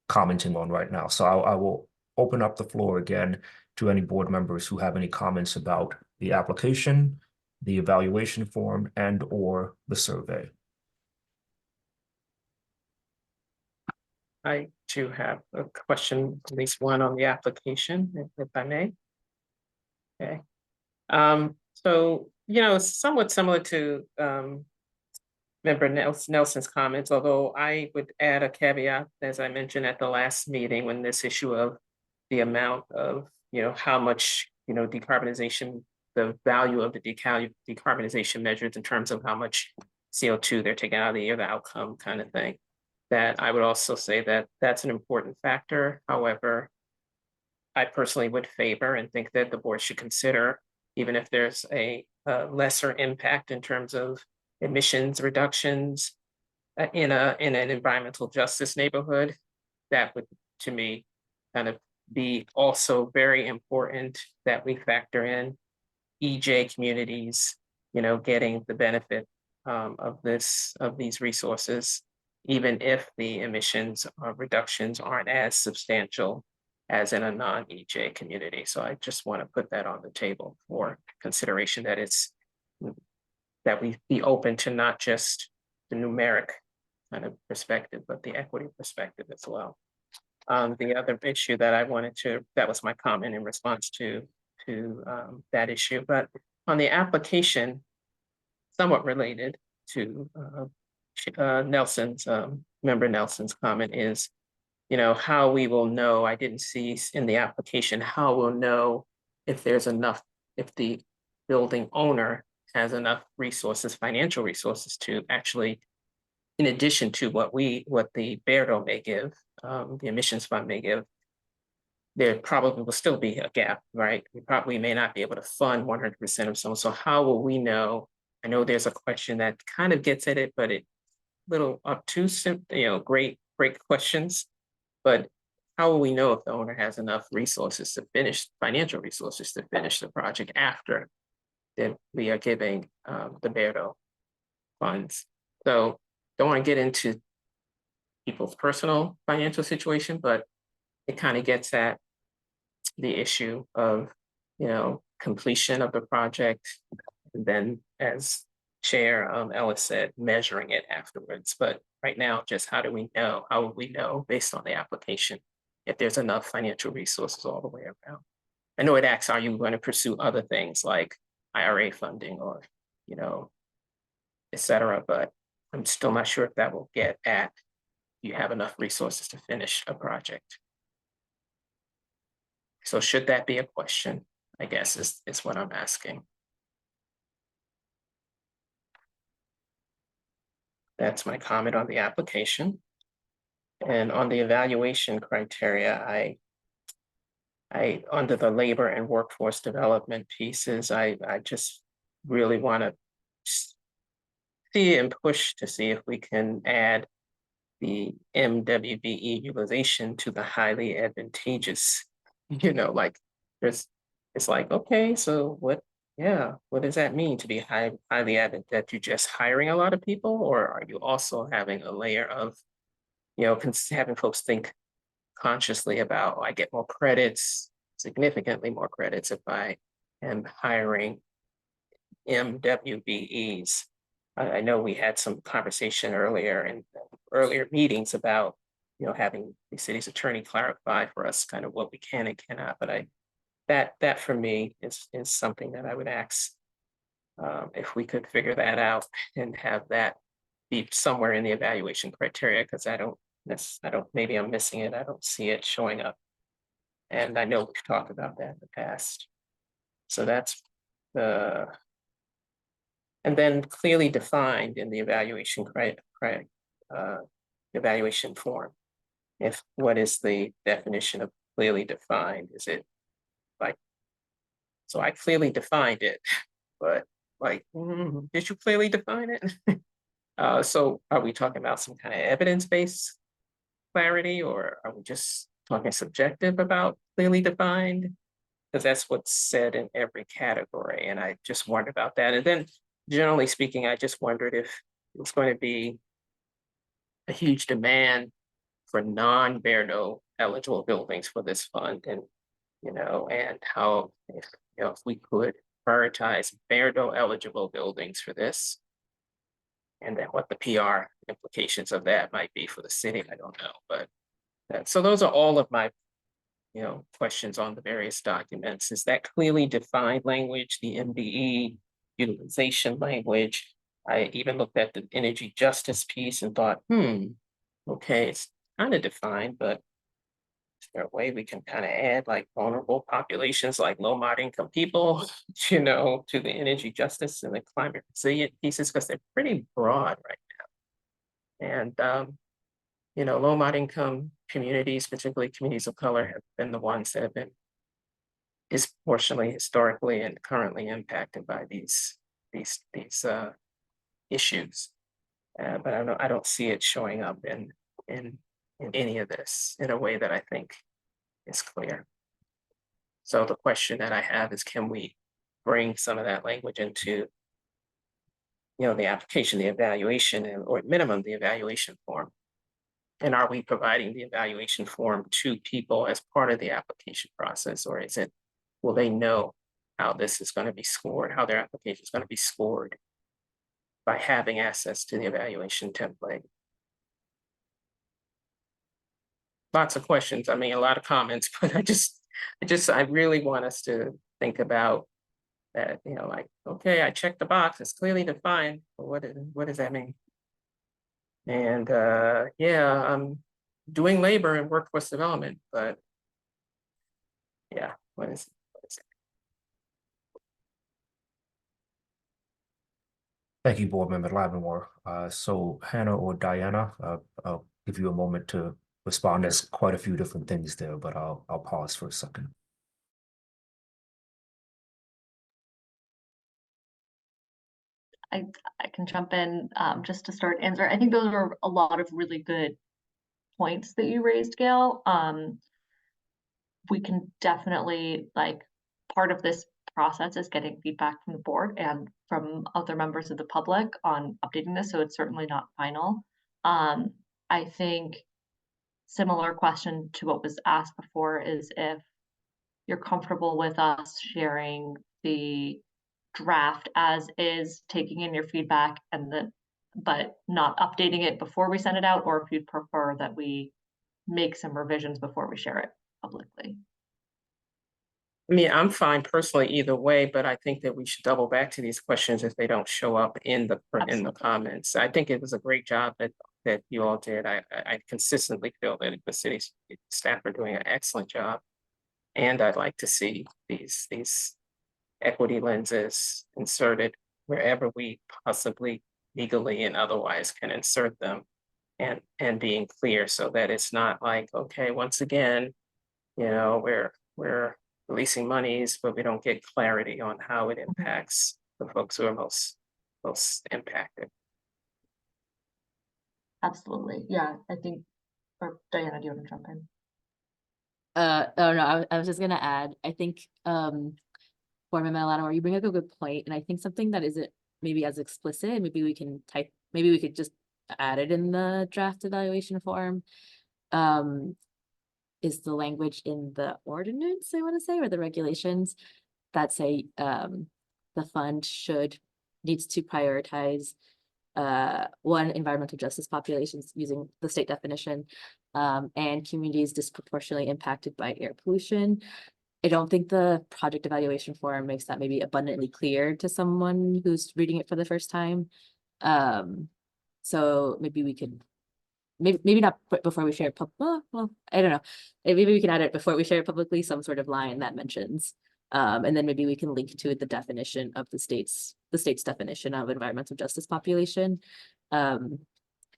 commenting on right now. So I will open up the floor again to any board members who have any comments about the application, the evaluation form, and or the survey. I do have a question, at least one on the application, if I may. Okay. So, it's somewhat similar to Member Nelson's comments, although I would add a caveat, as I mentioned at the last meeting, when this issue of the amount of, how much, decarbonization, the value of the decarbonization measures in terms of how much CO2 they're taking out of the air, the outcome kind of thing. That I would also say that that's an important factor. However, I personally would favor and think that the board should consider, even if there's a lesser impact in terms of emissions reductions in an environmental justice neighborhood, that would, to me, kind of be also very important that we factor in EJ communities, getting the benefit of these resources, even if the emissions reductions aren't as substantial as in a non-EJ community. So I just want to put that on the table for consideration, that we be open to not just the numeric kind of perspective, but the equity perspective as well. The other issue that I wanted that was my comment in response to that issue, but on the application, somewhat related to Member Nelson's comment is, how we will know, I didn't see in the application, how we'll know if there's enough, if the building owner has enough resources, financial resources to actually, in addition to what the BERDO may give, the emissions fund may give, there probably will still be a gap, right? We probably may not be able to fund 100% of someone. So how will we know? I know there's a question that kind of gets at it, but it little obtuse, great questions. But how will we know if the owner has enough resources to finish, financial resources to finish the project after that we are giving the BERDO funds? So don't want to get into people's personal financial situation, but it kind of gets at the issue of, completion of the project, and then, as Chair Ellis said, measuring it afterwards. But right now, just how do we know? How will we know based on the application if there's enough financial resources all the way around? I know it asks, are you going to pursue other things like IRA funding or, et cetera, but I'm still not sure if that will get at, do you have enough resources to finish a project? So should that be a question, I guess, is what I'm asking. That's my comment on the application. And on the evaluation criteria, I under the labor and workforce development pieces, I just really want to see and push to see if we can add the MWBE utilization to the highly advantageous, like it's like, okay, so what, yeah, what does that mean to be highly advent, that you're just hiring a lot of people, or are you also having a layer of, having folks think consciously about, oh, I get more credits, significantly more credits if I am hiring MWBEs. I know we had some conversation earlier in earlier meetings about, having the city's attorney clarify for us kind of what we can and cannot, but that for me is something that I would ask, if we could figure that out and have that be somewhere in the evaluation criteria, because maybe I'm missing it. I don't see it showing up. And I know we've talked about that in the past. So that's the, and then clearly defined in the evaluation form. If, what is the definition of clearly defined? Is it like, so I clearly defined it, but like, did you clearly define it? So are we talking about some kind of evidence-based clarity, or are we just talking subjective about clearly defined? Because that's what's said in every category, and I just wondered about that. And then generally speaking, I just wondered if it was going to be a huge demand for non-BERDO eligible buildings for this fund, and and how, if we could prioritize BERDO eligible buildings for this, and then what the PR implications of that might be for the city, I don't know. But so those are all of my questions on the various documents. Is that clearly defined language, the MDE utilization language? I even looked at the energy justice piece and thought, okay, it's kind of defined, but is there a way we can kind of add like vulnerable populations, like low moderate income people, to the energy justice and the climate resilient pieces, because they're pretty broad right now. And low moderate income communities, particularly communities of color, have been the ones that have been disproportionately, historically, and currently impacted by these issues. But I don't see it showing up in any of this in a way that I think is clear. So the question that I have is, can we bring some of that language into the application, the evaluation, or at minimum the evaluation form? And are we providing the evaluation form to people as part of the application process, or will they know how this is going to be scored, how their application is going to be scored by having access to the evaluation template? Lots of questions. I mean, a lot of comments, but I really want us to think about that, like, okay, I checked the box, it's clearly defined, but what does that mean? And yeah, I'm doing labor and workforce development, but yeah, what is it? Thank you, Board Member Lattimore. So Hannah or Diana, I'll give you a moment to respond. There's quite a few different things there, but I'll pause for a second. I can jump in just to start answer. I think those are a lot of really good points that you raised, Gail. We can definitely, part of this process is getting feedback from the board and from other members of the public on updating this, so it's certainly not final. I think similar question to what was asked before is if you're comfortable with us sharing the draft as is, taking in your feedback but not updating it before we send it out, or if you'd prefer that we make some revisions before we share it publicly. I mean, I'm fine personally either way, but I think that we should double back to these questions if they don't show up in the comments. I think it was a great job that you all did. I consistently feel that the city's staff are doing an excellent job, and I'd like to see these equity lenses inserted wherever we possibly legally and otherwise can insert them, and being clear so that it's not like, okay, once again, we're releasing monies, but we don't get clarity on how it impacts the folks who are most impacted. Absolutely. Yeah, I think, or Diana, do you want to jump in? Oh no, I was just gonna add, I think, Board Member Lattimore, you bring up a good point, and I think something that isn't maybe as explicit, maybe we could just add it in the draft evaluation form. Is the language in the ordinance, I want to say, or the regulations that say, the fund needs to prioritize one, environmental justice populations using the state definition, and communities disproportionately impacted by air pollution. I don't think the project evaluation form makes that maybe abundantly clear to someone who's reading it for the first time. So maybe we could, maybe not before we share it well, I don't know. Maybe we can add it before we share it publicly, some sort of line that mentions. And then maybe we can link to it the definition of the state's definition of environmental justice population.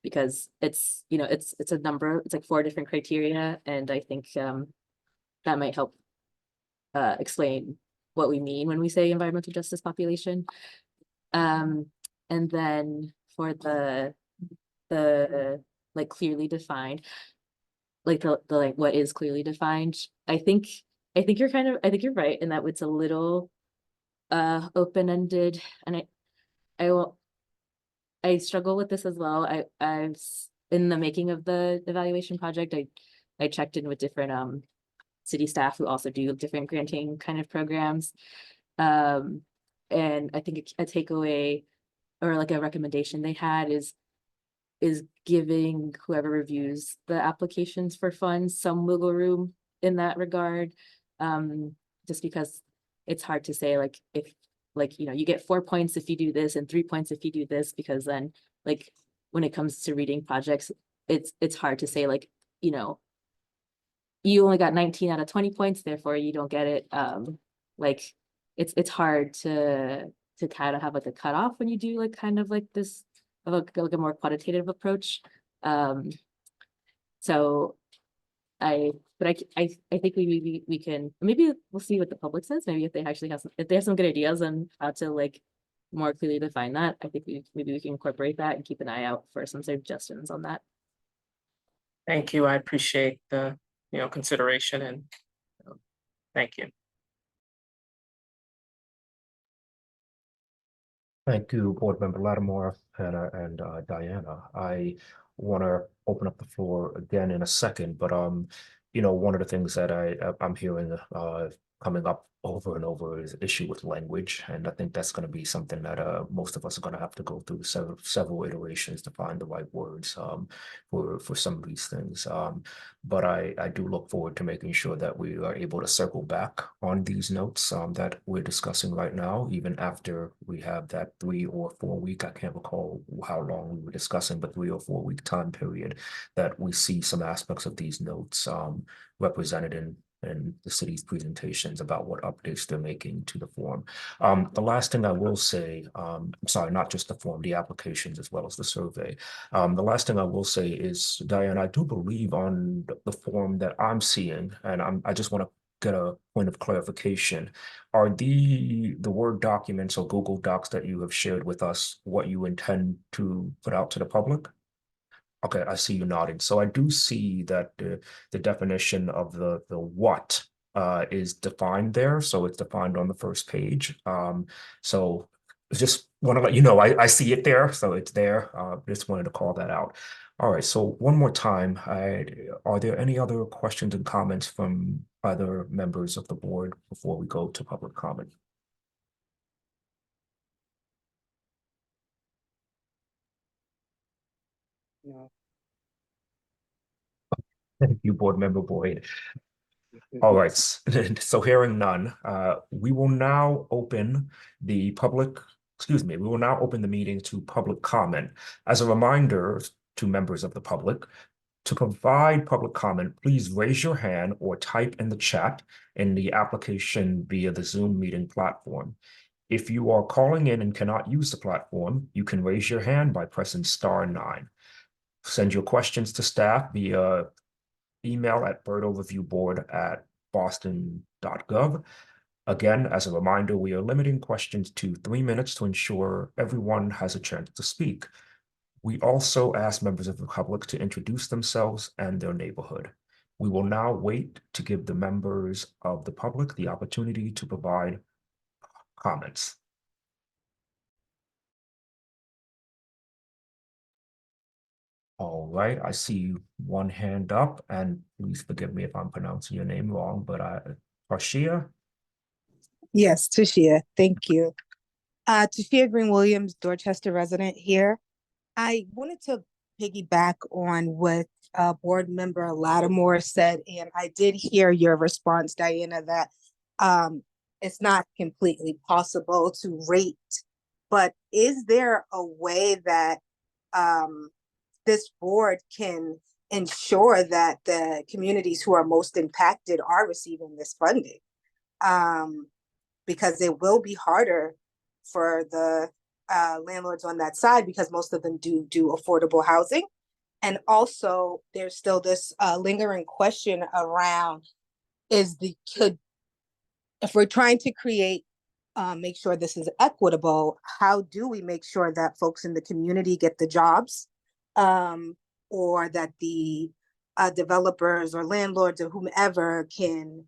Because it's, it's a number, it's like 4 different criteria, and I think that might help explain what we mean when we say environmental justice population. And then for the like clearly defined, like the like what is clearly defined, I think you're right in that it's a little open-ended, and I struggle with this as well. I've in the making of the evaluation project, I checked in with different city staff who also do different granting kind of programs. And I think a takeaway or like a recommendation they had is giving whoever reviews the applications for funds some wiggle room in that regard. Just because it's hard to say, like, if you get 4 points if you do this and 3 points if you do this, because then like when it comes to reading projects, it's hard to say, like, you only got 19 out of 20 points, therefore you don't get it. Like it's hard to kind of have like a cutoff when you do like kind of like this like a more quantitative approach. So I think we can, maybe we'll see what the public says. Maybe if they actually if they have some good ideas on how to like more clearly define that, I think maybe we can incorporate that and keep an eye out for some suggestions on that. Thank you. I appreciate the, consideration, and thank you. Thank you, Board Member Lattimore, Hannah, and Diana. I want to open up the floor again in a second, but one of the things that I'm hearing coming up over and over is issue with language, and I think that's going to be something that most of us are going to have to go through several iterations to find the right words for some of these things. But I do look forward to making sure that we are able to circle back on these notes that we're discussing right now, even after we have that 3 or 4 week, I can't recall how long we were discussing, but 3 or 4 week time period, that we see some aspects of these notes represented in the city's presentations about what updates they're making to the form. The last thing I will say, I'm sorry, not just the form, the applications as well as the survey. The last thing I will say is, Diane, I do believe on the form that I'm seeing, and I just want to get a point of clarification. Are the Word documents or Google Docs that you have shared with us what you intend to put out to the public? Okay, I see you nodding. So I do see that the definition of the what is defined there. So it's defined on the first page. So just want to let you know, I see it there. So it's there. Just wanted to call that out. All right, so one more time, are there any other questions and comments from other members of the board before we go to public comment? No. Thank you, Board Member Boyd. All right, so hearing none, we will now open the meeting to public comment. As a reminder to members of the public, to provide public comment, please raise your hand or type in the chat in the application via the Zoom meeting platform. If you are calling in and cannot use the platform, you can raise your hand by pressing *9. Send your questions to staff via email at berdoreviewboard@boston.gov. Again, as a reminder, we are limiting questions to 3 minutes to ensure everyone has a chance to speak. We also ask members of the public to introduce themselves and their neighborhood. We will now wait to give the members of the public the opportunity to provide comments. All right, I see one hand up, and please forgive me if I'm pronouncing your name wrong, but Rashia? Yes, Tashia, thank you. Tashia Green Williams, Dorchester resident here. I wanted to piggyback on what board member Lattimore said, and I did hear your response, Diana, that it's not completely possible to rate, but is there a way that this board can ensure that the communities who are most impacted are receiving this funding? Because it will be harder for the landlords on that side, because most of them do affordable housing. And also there's still this lingering question around if we're trying to create, make sure this is equitable, how do we make sure that folks in the community get the jobs, or that the developers or landlords or whomever can,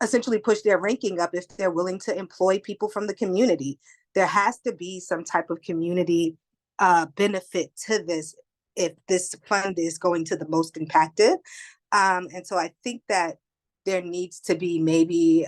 essentially push their ranking up if they're willing to employ people from the community. There has to be some type of community benefit to this if this fund is going to the most impacted. And so I think that there needs to be maybe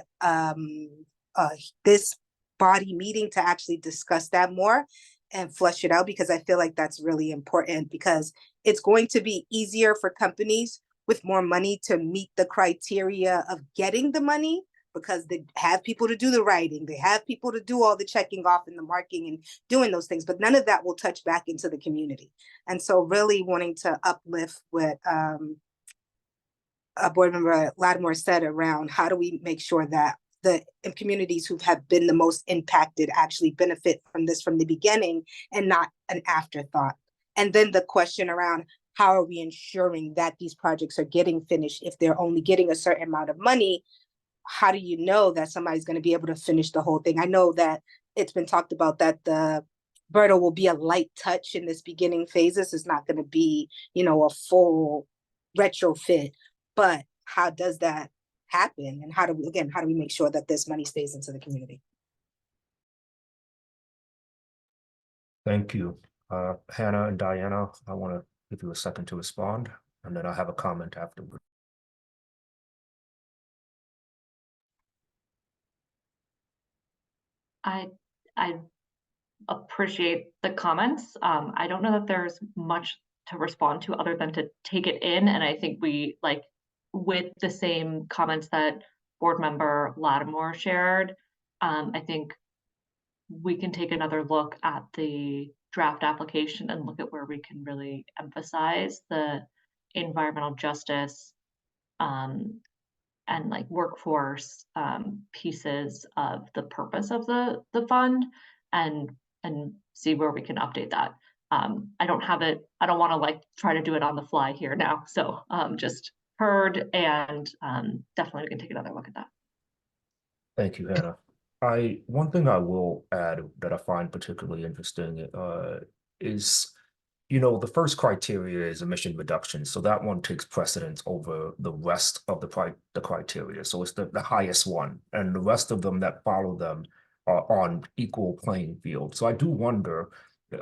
this body meeting to actually discuss that more and flesh it out, because I feel like that's really important, because it's going to be easier for companies with more money to meet the criteria of getting the money, because they have people to do the writing, they have people to do all the checking off and the marking and doing those things, but none of that will touch back into the community. And so really wanting to uplift what board member Lattimore said around how do we make sure that the communities who have been the most impacted actually benefit from this from the beginning and not an afterthought. And then the question around how are we ensuring that these projects are getting finished if they're only getting a certain amount of money? How do you know that somebody's going to be able to finish the whole thing? I know that it's been talked about that the BERDO will be a light touch in this beginning phases. It's not going to be, a full retrofit, but how does that happen? And how do we make sure that this money stays into the community? Thank you. Hannah and Diana, I want to give you a second to respond, and then I have a comment afterward. I appreciate the comments. I don't know that there's much to respond to other than to take it in. And I think we, like, with the same comments that board member Lattimore shared, I think we can take another look at the draft application and look at where we can really emphasize the environmental justice and like workforce pieces of the purpose of the fund and see where we can update that. I don't have it, I don't want to like try to do it on the fly here now. So just heard, and definitely we can take another look at that. Thank you, Hannah. One thing I will add that I find particularly interesting is, the first criteria is emission reduction. So that one takes precedence over the rest of the criteria. So it's the highest one, and the rest of them that follow them are on equal playing field. So I do wonder,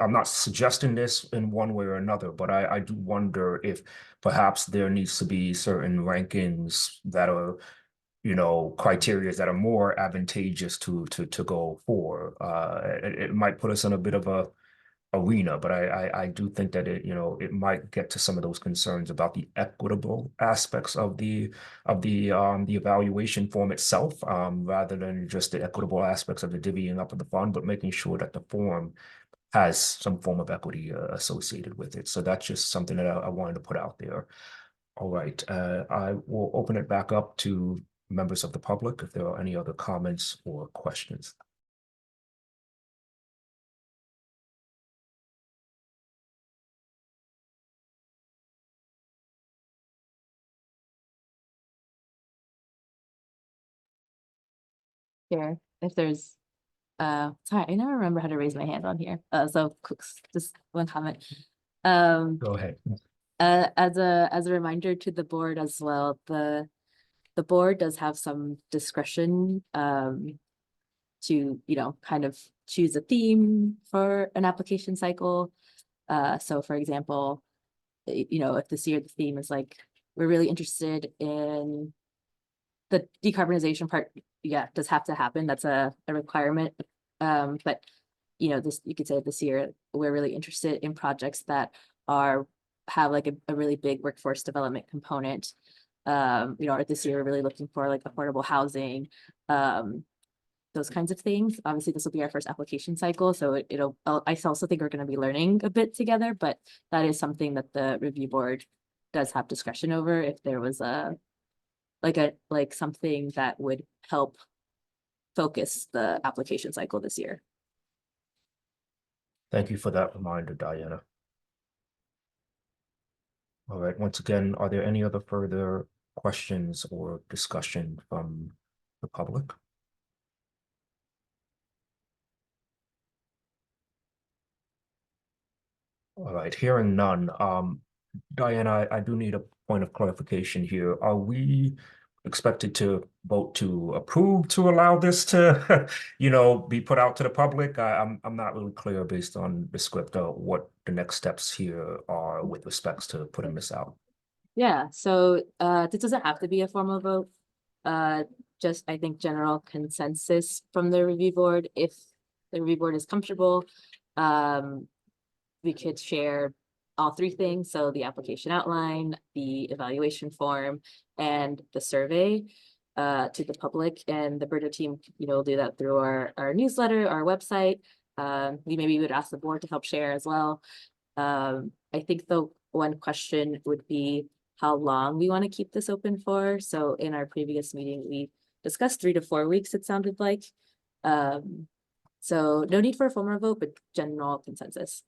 I'm not suggesting this in one way or another, but I do wonder if perhaps there needs to be certain rankings that are, criteria that are more advantageous to go for. It might put us in a bit of a arena, but I do think that it might get to some of those concerns about the equitable aspects of the evaluation form itself, rather than just the equitable aspects of the divvying up of the fund, but making sure that the form has some form of equity associated with it. So that's just something that I wanted to put out there. All right, I will open it back up to members of the public if there are any other comments or questions. Here, if there's sorry, I never remember how to raise my hand on here. So just one comment. Go ahead. As a reminder to the board as well, the board does have some discretion to, kind of choose a theme for an application cycle. So for example, if this year the theme is like, we're really interested in the decarbonization part, yeah, does have to happen. That's a requirement. But you could say this year, we're really interested in projects that have like a really big workforce development component. Or this year we're really looking for like affordable housing, those kinds of things. Obviously, this will be our first application cycle, so I also think we're going to be learning a bit together, but that is something that the review board does have discretion over if there was something that would help focus the application cycle this year. Thank you for that reminder, Diana. All right, once again, are there any other further questions or discussion from the public? All right, hearing none. Diana, I do need a point of clarification here. Are we expected to vote to approve to allow this to, be put out to the public? I'm not really clear based on the script what the next steps here are with respects to putting this out. Yeah, so this doesn't have to be a formal vote. Just I think general consensus from the review board. If the review board is comfortable, we could share all three things. So the application outline, the evaluation form, and the survey to the public. And the BERDO team, will do that through our newsletter, our website. We maybe would ask the board to help share as well. I think the one question would be how long we want to keep this open for. So in our previous meeting, we discussed 3 to 4 weeks, it sounded like. So no need for a formal vote, but general consensus.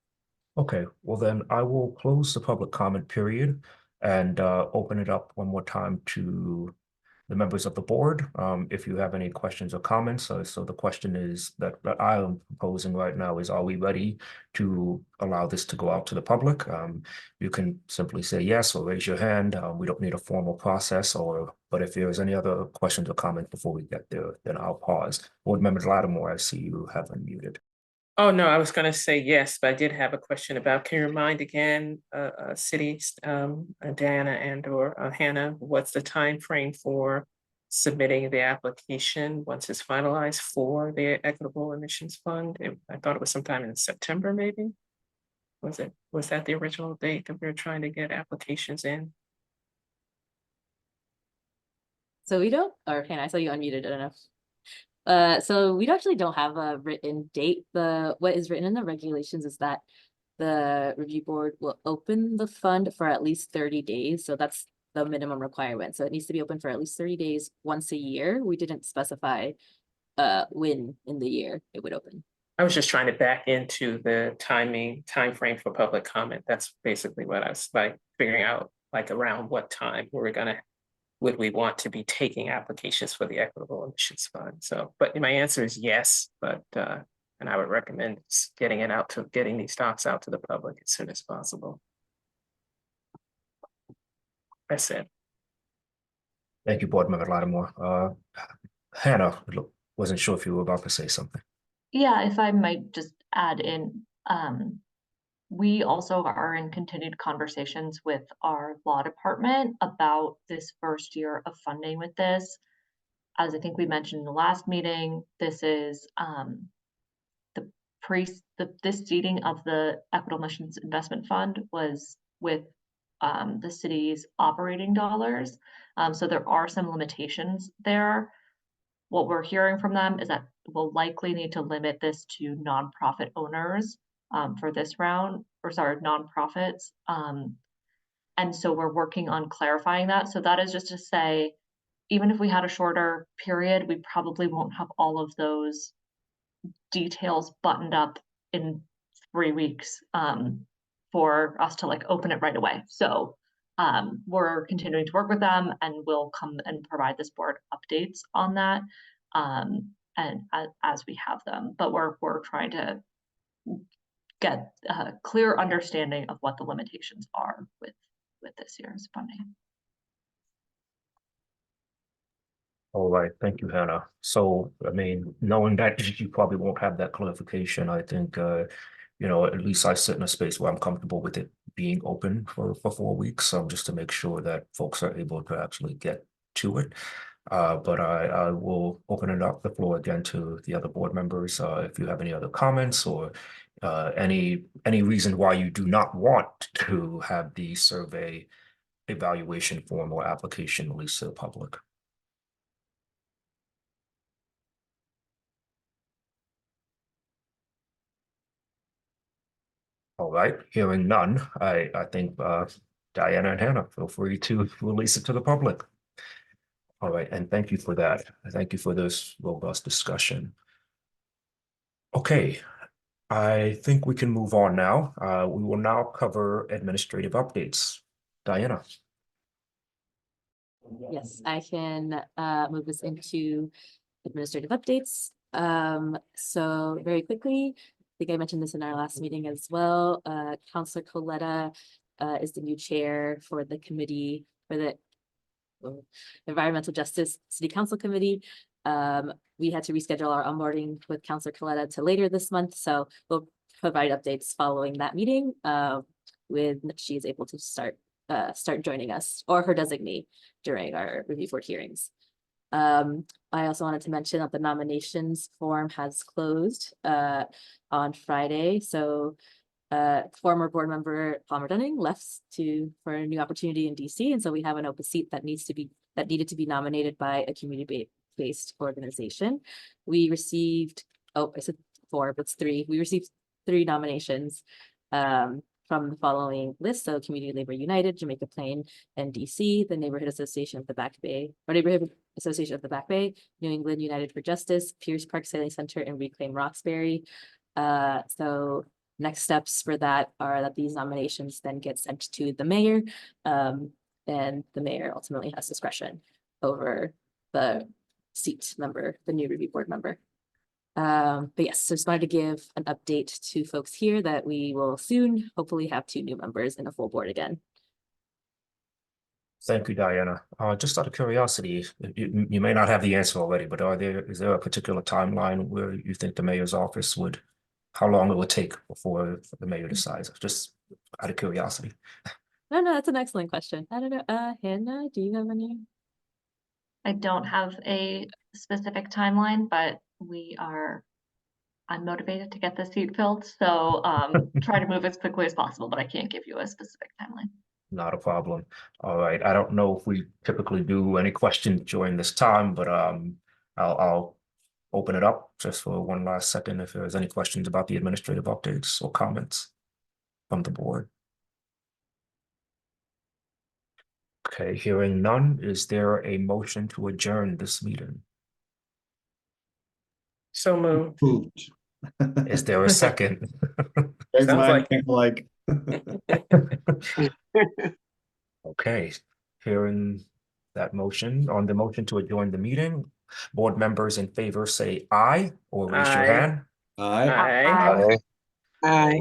Okay, well then I will close the public comment period and open it up one more time to the members of the board. If you have any questions or comments, so the question is that I am proposing right now is, are we ready to allow this to go out to the public? You can simply say yes or raise your hand. We don't need a formal process, but if there's any other questions or comments before we get there, then I'll pause. Board Member Lattimore, I see you have unmuted. Oh, no, I was going to say yes, but I did have a question about, can you remind again, cities, Diana and or Hannah, what's the time frame for submitting the application once it's finalized for the Equitable Emissions Fund? I thought it was sometime in September, maybe? Was that the original date that we were trying to get applications in? So we don't, or Hannah, I saw you unmuted, I don't know. So we actually don't have a written date. What is written in the regulations is that the review board will open the fund for at least 30 days. So that's the minimum requirement. So it needs to be open for at least 30 days once a year. We didn't specify when in the year it would open. I was just trying to back into the time frame for public comment. That's basically what I was like figuring out, like around what time would we want to be taking applications for the Equitable Emissions Fund? So, but my answer is yes, but and I would recommend getting these docs out to the public as soon as possible. That's it. Thank you, Board Member Lattimore. Hannah, wasn't sure if you were about to say something. Yeah, if I might just add in, we also are in continued conversations with our law department about this first year of funding with this. As I think we mentioned in the last meeting, this is this seeding of the Equitable Emissions Investment Fund was with the city's operating dollars. So there are some limitations there. What we're hearing from them is that we'll likely need to limit this to nonprofit owners for this round, or sorry, nonprofits. And so we're working on clarifying that. So that is just to say, even if we had a shorter period, we probably won't have all of those details buttoned up in 3 weeks for us to like open it right away. So we're continuing to work with them, and we'll come and provide this board updates on that and as we have them. But we're trying to get a clear understanding of what the limitations are with with this year's funding. All right, thank you, Hannah. So, I mean, knowing that you probably won't have that clarification, I think, you know, at least I sit in a space where I'm comfortable with it being open for 4 weeks, just to make sure that folks are able to actually get to it. But I will open it up the floor again to the other board members, if you have any other comments or any reason why you do not want to have the survey evaluation form or application released to the public. All right, hearing none, I think Diana and Hannah, feel free to release it to the public. All right, and thank you for that. Thank you for this robust discussion. Okay, I think we can move on now. We will now cover administrative updates. Diana. Yes, I can move us into administrative updates. So very quickly, I think I mentioned this in our last meeting as well. Councilor Coletta is the new chair for the committee for the Environmental Justice City Council Committee. We had to reschedule our onboarding with Councilor Coletta to later this month, so we'll provide updates following that meeting when she is able to start joining us, or her designee, during our review board hearings. I also wanted to mention that the nominations form has closed on Friday. So former board member Palmer Dunning left for a new opportunity in DC. And so we have an open seat that needed to be nominated by a community-based organization. We received, I said 4, but it's 3. We received 3 nominations from the following list. So Community Labor United, Jamaica Plain, and DC, the Neighborhood Association of the Back Bay, or Neighborhood Association of the Back Bay, New England United for Justice, Pierce Park Sailing Center, and Reclaim Roxbury. So next steps for that are that these nominations then get sent to the mayor, and the mayor ultimately has discretion over the seat member, the new review board member. But yes, so just wanted to give an update to folks here that we will soon hopefully have 2 new members in a full board again. Thank you, Diana. Just out of curiosity, you may not have the answer already, but is there a particular timeline where you think the mayor's office how long it would take before the mayor decides? Just out of curiosity. No, that's an excellent question. I don't know. Hannah, do you have any? I don't have a specific timeline, but I'm motivated to get the seat filled. So try to move as quickly as possible, but I can't give you a specific timeline. Not a problem. All right. I don't know if we typically do any questions during this time, but I'll open it up just for one last second if there's any questions about the administrative updates or comments from the board. Okay, hearing none, is there a motion to adjourn this meeting? So moved. Moved. Is there a second? Sounds like Okay, hearing that motion, on the motion to adjourn the meeting, board members in favor say aye or raise your Aye. hand. Aye. Aye. Aye.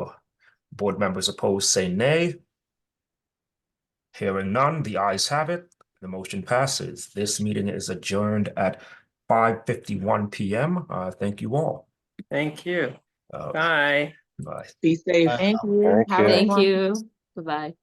Board members opposed say nay. Hearing none, the ayes have it. The motion passes. This meeting is adjourned at 5:51 p.m. Thank you all. Thank you. Uh, Bye. Bye. Be safe. Thank you. Thank Have a you. good Thank one. you. Bye-bye.